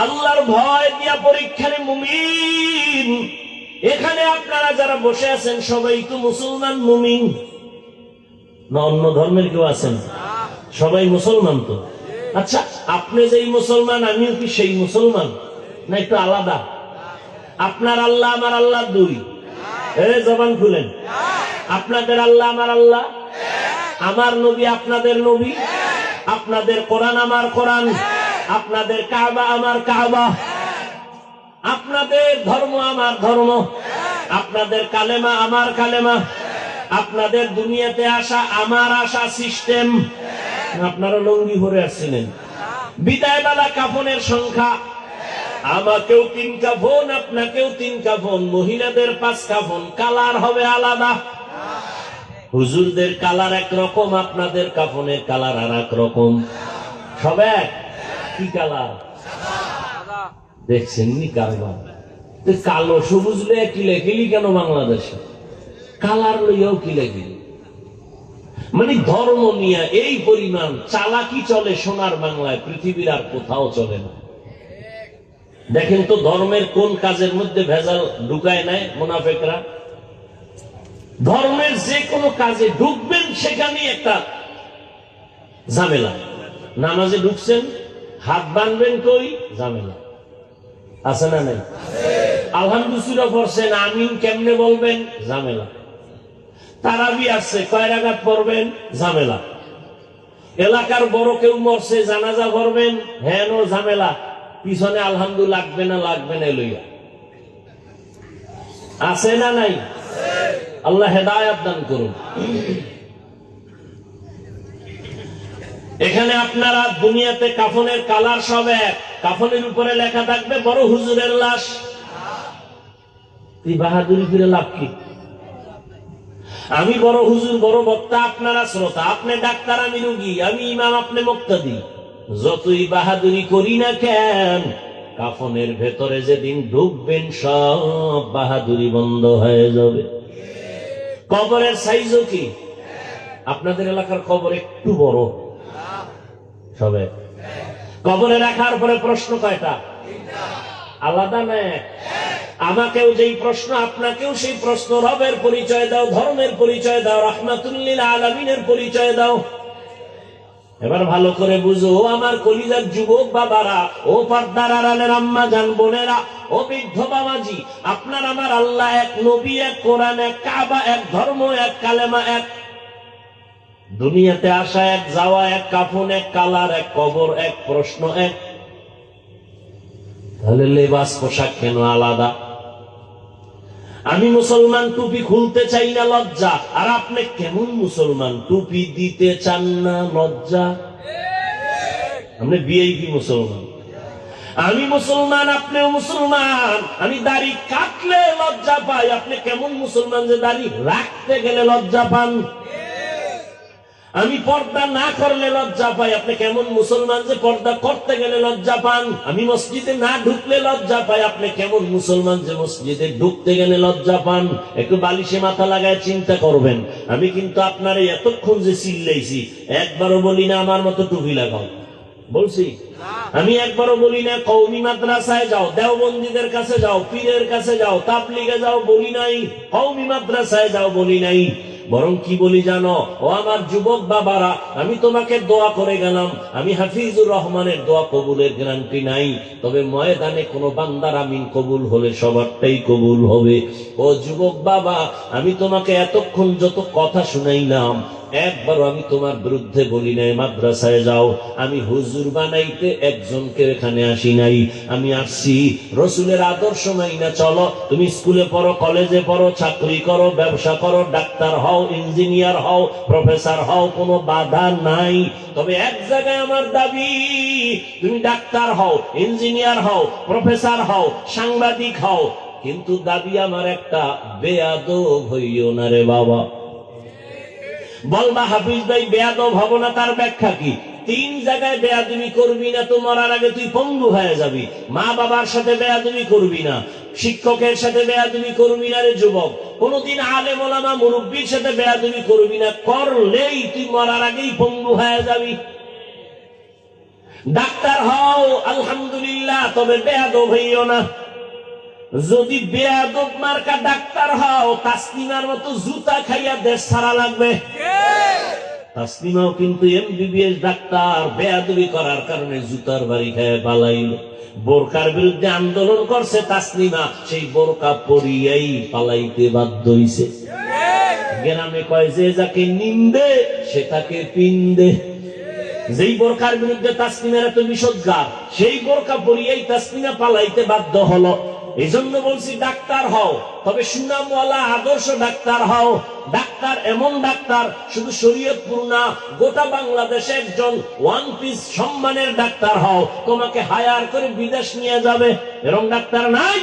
আল্লাহর ভয় দিয়া পরীক্ষার মুমিন। এখানে আপনারা যারা বসে আছেন সবাই তো মুসলমান মুমিন না? অন্য ধর্মের কেউ আছেন? সবাই মুসলমান তো। আচ্ছা, আপনি যেই মুসলমান, আমিও কি সেই মুসলমান না একটু আলাদা? আপনার আল্লাহ আমার আল্লাহ দুই। জবান খুলেন। আপনাদের আল্লাহ আমার আল্লাহ, আমার নবী আপনাদের নবী, আপনাদের কোরআন আমার কোরআন, আপনাদের কাবা আমার কাবা, আপনাদের ধর্ম আমার ধর্ম, আপনাদের কালেমা আমার কালেমা, আপনাদের দুনিয়াতে আসা আমার আসা সিস্টেম। আপনারা লঙ্গি পরে আসছিলেন। বিদায়বেলা কাফনের সংখ্যা, আমাকেও 3 কাফন, আপনাকেও 3 কাফন, মহিলাদের 5 কাফন। কালার হবে আলাদা। হুজুরদের কালার একরকম, আপনাদের কাফনের কালার আর এক রকম। সব এক। কি কালার দেখছেন নি? কারবার কালো সবুজ লইয়া কিলেখিলি কেন বাংলাদেশে? কালার লইয়াও কিলেখিলি। মানে ধর্ম নিয়ে এই পরিমাণ চালাকি চলে সোনার বাংলায়, পৃথিবীর আর কোথাও চলে না। দেখেন তো ধর্মের কোন কাজের মধ্যে ভেজাল ঢুকায় নাই মুনাফেকরা? ধর্মের যে কোনো কাজে ঢুকবেন সেখানে একটা ঝামেলা। নামাজে ঢুকছেন, হাত বানবেন কই, ঝামেলা আছে না নাই? আলহামদুলিল্লাহ পড়ছেন, আমিন কেমনে বলবেন, ঝামেলা। তারাবি আসছে, কয় রাকাত পড়বেন, ঝামেলা। এলাকার বড় কেউ মরছে, জানাজা পড়বেন, হ্যাঁ নো ঝামেলা। পিছনে আলহামদুলিল্লাহ লাগবে না লাগবে না লইয়া আছে না নাই? আল্লাহ হেদায়েত দান করুন। এখানে আপনারা দুনিয়াতে কাফনের কালার সব এক, কাফনের উপরে লেখা থাকবে বড় হুজুরের লাশ। তুই বাহাদুরি ফিরে লাভ কি? আমি বড় হুজুর, বড় বক্তা, আপনারা শ্রোতা, আপনি ডাক্তার, আমি রুগী, আমি ইমাম, আপনি মুক্তাদি। যতই বাহাদুরি করি না কেন, কাফনের ভেতরে যেদিন ঢুকবেন সব বাহাদুরি বন্ধ হয়ে যাবে। কবরের সাইজও কি? আপনাদের এলাকার কবর একটু বড়, সবে কবরে রাখার পরে প্রশ্ন কয়টা? আলাদা না? আমাকেও যেই প্রশ্ন, আপনাকেও সেই প্রশ্ন। রবের পরিচয় দাও, ধর্মের পরিচয় দাও, রাহমাতুল লিল আলামিনের পরিচয় দাও। এবার ভালো করে বুঝো আমার কলিজার যুবক বাবারা, ও পর্দার আড়ালের আম্মা জান বোনেরা, ও বৃদ্ধ বাবাজি, আপনার আমার আল্লাহ এক, নবী এক, কোরআন এক, কাবা এক, ধর্ম এক, কালেমা এক, দুনিয়াতে আসা এক, যাওয়া এক, কাফন এক, কালার এক, কবর এক, প্রশ্ন এক। তাহলে লেবাস পোশাক কেন আলাদা? আমি মুসলমান, টুপি খুলতে চাই না, লজ্জা। আর আপনি কেমন মুসলমান, টুপি দিতে চান না, লজ্জা? আপনি ভিআইপি মুসলমান। আমি মুসলমান, আপনিও মুসলমান। আমি দাড়ি কাটলে লজ্জা পাই, আপনি কেমন মুসলমান যে দাড়ি রাখতে গেলে লজ্জা পান? আমি পর্দা না করলে লজ্জা পাই, আপনি কেমন মুসলমান যে পর্দা করতে গেলে লজ্জা পান? আমি মসজিদে না ঢুকলে লজ্জা পাই, আপনি কেমন মুসলমান যে মসজিদে ঢুকতে গেলে লজ্জা পান? একটু বালিশে মাথা লাগায় চিন্তা করবেন। আমি কিন্তু আপনার এতক্ষণ যে চিল্লাইছি, একবারও বলি না আমার মতো টুপি লাগাও, বলছি? আমি একবারও বলি না কওমি মাদ্রাসায় যাও, দেওবন্দীদের কাছে যাও, পীরের কাছে যাও, তাবলিগে যাও, বলি নাই। কওমি মাদ্রাসায় যাও বলি নাই। বরং কি বলি জানো? ও আমার যুবক বাবারা, আমি তোমাকে দোয়া করে গেলাম। আমি হাফিজুর রহমানের দোয়া কবুলের গ্যারান্টি নাই, তবে ময়দানে কোনো বান্দার আমিন কবুল হলে সবারটাই কবুল হবে। ও যুবক বাবা, আমি তোমাকে এতক্ষণ যত কথা শুনাইলাম, একবারও আমি তোমার বিরুদ্ধে বলি নাই মাদ্রাসায় যাও। আমি হুজুর বানাইতে একজনকে এখানে আসি নাই। আমি আসছি রসুলের আদর্শ মাইনা চলো। তুমি স্কুলে পড়ো, কলেজে পড়ো, চাকরি করো, ব্যবসা করো, ডাক্তার হও, ইঞ্জিনিয়ার হও, প্রফেসর হও, কোনো বাধা নাই। তবে এক জায়গায় আমার দাবি, তুমি ডাক্তার হও, ইঞ্জিনিয়ার হও, প্রফেসর হও, সাংবাদিক হও, কিন্তু দাবি আমার একটা, বেয়াদব হইও না রে বাবা। বলবা হাফিজ ভাই বেয়াদব হব না, তার ব্যাখ্যা কি? 3 জায়গায় বেয়াদবি করবি না তো মরার আগে তুই পঙ্গু হয়ে যাবি। মা বাবার সাথে বেয়াদবি করবি না, শিক্ষকের সাথে বেয়াদবি করবি না রে যুবক, কোনদিন আলেম ওলামা মুরব্বির সাথে বেয়াদবি করবি না, করলেই তুই মরার আগেই পঙ্গু হয়ে যাবি। ডাক্তার হও আলহামদুলিল্লাহ, তবে বেয়াদব হইও না। যদি বেয়াদব মার্কা ডাক্তার হও, তাসলিমার মতো জুতা খাইয়া দেশ ছাড়া লাগবে। তাসলিমাও কিন্তু এমবিবিএস ডাক্তার, বেয়াদবি করার কারণে জুতার বাড়ি খায় পালাইল। বোরকার বিরুদ্ধে আন্দোলন করছে তাসলিমা, সেই বোরকা পরিয়াই পালাইতে বাধ্য হইছে। গ্রামে কয় যে যাকে নিন্দে সে তাকে পিন্দে। যেই বোরকার বিরুদ্ধে তাসলিমার এত বিষোদ্গার, সেই বোরকা পরিয়াই তাসলিমা পালাইতে বাধ্য হলো। এই জন্য বলছি ডাক্তার হও, তবে সুনামওয়ালা আদর্শ ডাক্তার হও। ডাক্তার এমন ডাক্তার, শুধু শরীয়তপুর না, গোটা বাংলাদেশে একজন ওয়ান পিস সম্মানের ডাক্তার হও, তোমাকে হায়ার করে বিদেশ নিয়ে যাবে, এরকম ডাক্তার নাই।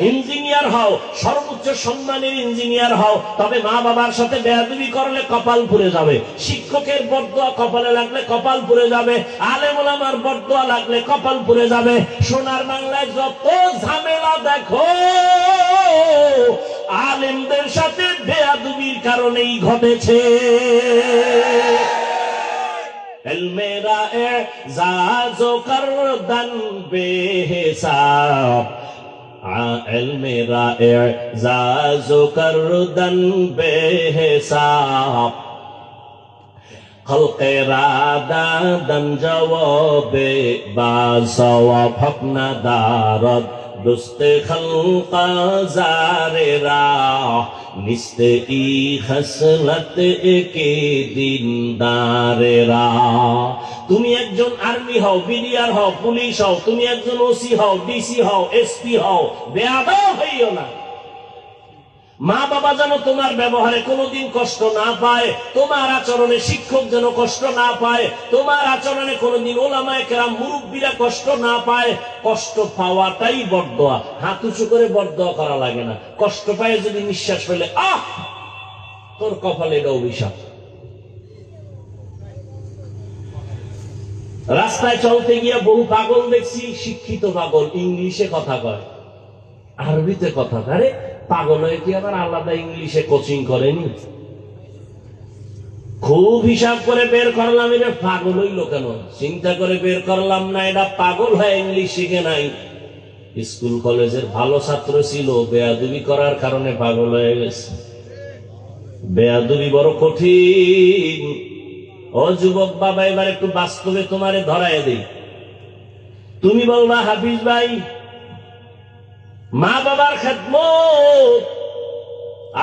ইঞ্জিনিয়ার হও, সর্বোচ্চ সম্মানের ইঞ্জিনিয়ার হও, তবে মা বাবার সাথে বেয়াদবি করলে কপাল পুড়ে যাবে। শিক্ষকের বরদোয়া কপালে লাগলে কপাল পুড়ে যাবে। আলেম ওলামার বরদোয়া লাগলে কপাল পুড়ে যাবে। সোনার বাংলায় যত ঝামেলা দেখো, আলেমদের সাথে বেয়াদবির কারণেই ঘটেছে। এলমেরা এজাজো করদান বেহিসাব, মেরা এজাজো করদান বেহিসাব, خلق رادادن جواب بازواب حقنا دارد دوست خلق زار را نیست ای خصلت একে দিনদারেরা। তুমি একজন আর্মি হও, বিডিআর হও, পুলিশ হও, তুমি একজন ওসি হও, ডিসি হও, এসপি হও, বেয়াদব হইও না। মা বাবা যেন তোমার ব্যবহারে কোনোদিন কষ্ট না পায়, তোমার আচরণে শিক্ষক যেন কষ্ট না পায়, তোমার আচরণে কোনোদিন ওলামায়ে কেরাম মুরব্বীরা কষ্ট না পায়। কষ্ট পাওয়াটাই বরদোয়া, হাত উঁচু করে বরদোয়া করা লাগে না। কষ্ট পায় যদি নিঃশ্বাস ফেলে, আহ তোর কপালে এটা অভিশাপ। রাস্তায় চলতে গিয়ে বহু পাগল দেখছি, শিক্ষিত পাগল, ইংলিশে কথা কয়, আরবিতে কথা কয়। আরে পাগল হয়ে কি আবার আলাদা ইংলিশে কোচিং করেনি? খুব হিসাব করে বের করলাম এটা পাগল হইল কেন, চিন্তা করে বের করলাম না এটা পাগল হয় ইংলিশ শিখে নাই। স্কুল কলেজের ভালো ছাত্র ছিল, বেয়াদবি করার কারণে পাগল হয়ে গেছে। বেয়াদবি বড় কঠিন। ও যুবক বাবা, এবার একটু বাস্তবে তোমারে ধরায় দেই। তুমি বলবা হাফিজ ভাই মা বাবার খেদমত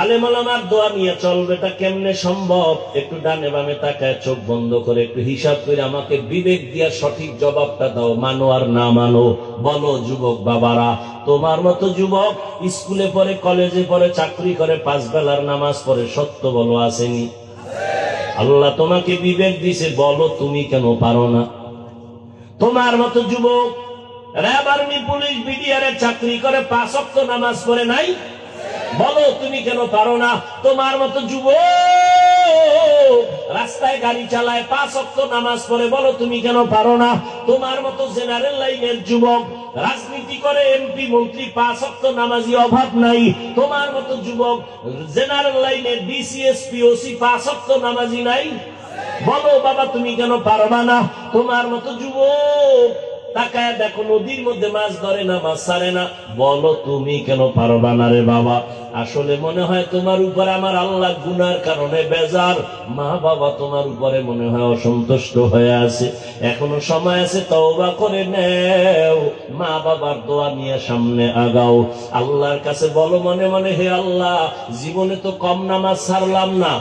আলেম ওলামার দোয়া নিয়ে চলবে, এটা কেমনে সম্ভব? একটু ডানে বামে তাকায় চোখ বন্ধ করে একটু হিসাব করে আমাকে বিবেক দিয়া সঠিক জবাবটা দাও, মানো আর না মানো। বলো যুবক বাবারা, তোমার মতো যুবক স্কুলে পড়ে, কলেজে পড়ে, চাকরি করে, 5 বেলার নামাজ পড়ে, সত্য বলো আসেনি? আল্লাহ তোমাকে বিবেক দিছে, বলো তুমি কেন পারো না? তোমার মতো যুবক র্যাব, আর্মি, পুলিশ, বিডিআর এর চাকরি করে, 5 ওয়াক্ত নামাজ পড়ে নাই, বলো তুমি কেন পারো না? তোমার মতো যুবক রাস্তায় গাড়ি চালায়, 5 ওয়াক্ত নামাজ পড়ে, বলো তুমি কেন পারো না? তোমার মতো জেনারেল লাইনের যুবক রাজনীতি করে, এমপি মন্ত্রী, 5 ওয়াক্ত নামাজি অভাব নাই। তোমার মতো যুবক জেনারেল লাইনের ডিসি এসপি ওসি 5 ওয়াক্ত নামাজি নাই, বলো বাবা তুমি কেন পারবা না? তোমার মতো যুবক তাকায় দেখো নদীর মধ্যে মাছ ধরে না, মাছ ছাড়ে না, বলো তুমি কেন পারবা না রে বাবা? আসলে মনে হয় তোমার উপরে আমার আল্লাহ গুনার কারণে বেজার, মা বাবা তোমার উপরে মনে হয় অসন্তুষ্ট হয়ে আছে। এখনো সময় আছে, তওবা করে নেও, মা বাবার দোয়া নিয়ে সামনে আগাও। আল্লাহর কাছে বলো মনে মনে, হে আল্লাহ, জীবনে তো কম নামাজ ছাড়লাম না,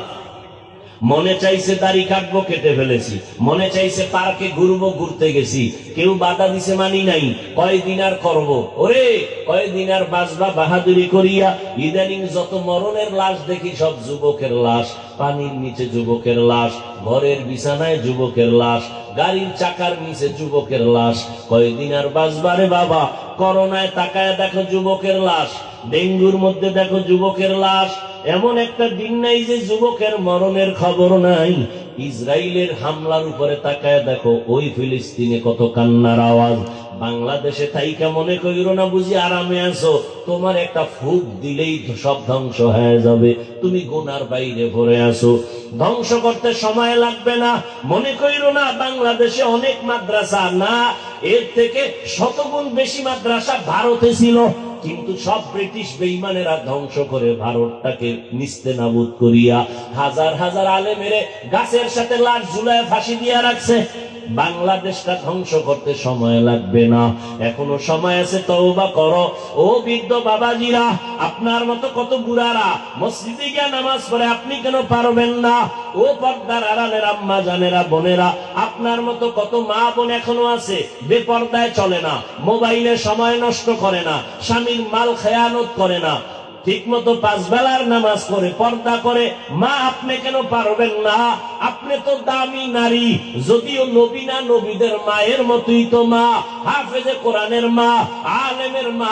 মনে চাইছে দাড়ি কাটবো, কেটে ফেলেছি, মনে চাইছে পার্কে ঘুরবো, ঘুরতে গেছি, কেউ বাধা দিছে মানি নাই, কয়দিন আর করবো? ওরে কয়দিন আর বাঁচবা বাহাদুরি করিয়া? ইদানিং যত মরণের লাশ দেখি সব যুবকের লাশ, পানির নিচে যুবকের লাশ, ঘরের বিছানায় যুবকের লাশ, গাড়ির চাকার নিচে যুবকের লাশ। কয়দিন আর বাঁচবা রে বাবা? করোনায় তাকায় দেখো যুবকের লাশ, ডেঙ্গুর মধ্যে দেখো যুবকের লাশ। এমন একটা দিন নাই যে যুবকের মরণের খবর নাই। ইসরায়েলের হামলার উপরে তাকায় দেখো, ওই ফিলিস্তিনে কত কান্নার আওয়াজ। বাংলাদেশে থাইকা মনে কইরো না বুঝি আরামে আছো, তোমার একটা ফুক দিলেই তো সব ধ্বংস হয়ে যাবে, তুমি গুনার বাইরে পড়ে আছো। ধ্বংস করতে সময় লাগবে না, মনে কইরো না বাংলাদেশে অনেক মাদ্রাসা, না, এর থেকে শতগুণ বেশি মাদ্রাসা ভারতে ছিল, কিন্তু সব ব্রিটিশ বেঈমানেরা ধ্বংস করে ভারতটাকে নিস্তেনাবুদ করিয়া হাজার হাজার আলেমেরে গাছের সাথে লাশ ঝুলায় ফাঁসি দিয়া রাখছে। বাংলাদেশটা ধ্বংস করতে সময় লাগবে না, এখনো সময় আছে, তওবা করো। ও বৃদ্ধ বাবাজিরা, আপনার মতো কত বুড়ারা মসজিদে গিয়ে নামাজ পড়ে, আপনি কেন পারবেন না? ও পর্দার আড়ালের আম্মা জানেরা, বোনেরা, আপনার মতো কত মা বোন এখনো আছে বেপর্দায় চলে না, মোবাইলে সময় নষ্ট করে না, স্বামীর মাল খেয়ানত করে না, ঠিক মতো 5 বেলার নামাজ করে, পর্দা করে। মা আপনি কেন পারবেন না? আপনি তো দামি নারী, যদিও নবী না, নবীদের মায়ের মতোই তো মা, হাফেজে কোরআনের মা, আলেমের মা।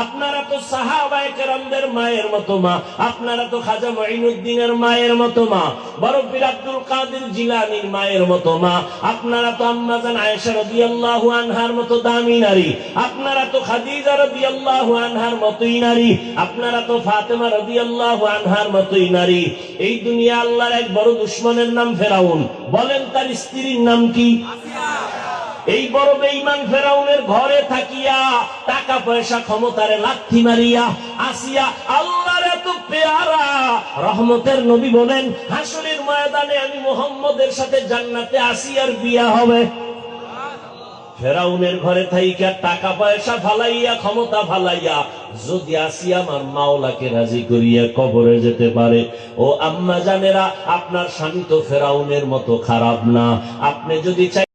আপনারা তো সাহাবায়ে কেরামদের মায়ের মতো মা, আপনারা তো খাজা মুঈনুদ্দিনের মায়ের মতো মা, বড় পীর আব্দুল কাদের জিলানীর মায়ের মতো মা, আপনারা তো আম্মা জান আয়েশা রাদিয়াল্লাহু আনহার মতো দামি নারী, আপনারা তো খাদিজা রাদিয়াল্লাহু আনহার মতোই নারী, আপনারা তো ফাতেমা রাদিয়াল্লাহু আনহার মতোই নারী। এই দুনিয়া আল্লাহর এক বড় দুশমনের নাম ফেরাউন, বলেন তার স্ত্রীর নাম কি? এই বড় বেঈমান ফেরাউনের ঘরে থাকিয়া টাকা পয়সা ক্ষমতারে লাথি মারিয়া আসিয়া আল্লাহর এত পেয়ারা রহমতের নবী বলেন, হাসরের ময়দানে আমি মুহাম্মদের সাথে জান্নাতে আসিয়ার বিয়া হবে। ফেরাউনের ঘরে থাইকা টাকা পয়সা ফালাইয়া, ক্ষমতা ফালাইয়া যদি আসিয়া আমার মাওলাকে রাজি করিয়া কবরে যেতে পারে, ও আম্মা জানেরা, আপনার স্বামী তো ফেরাউনের মতো খারাপ না। আপনি যদি চাই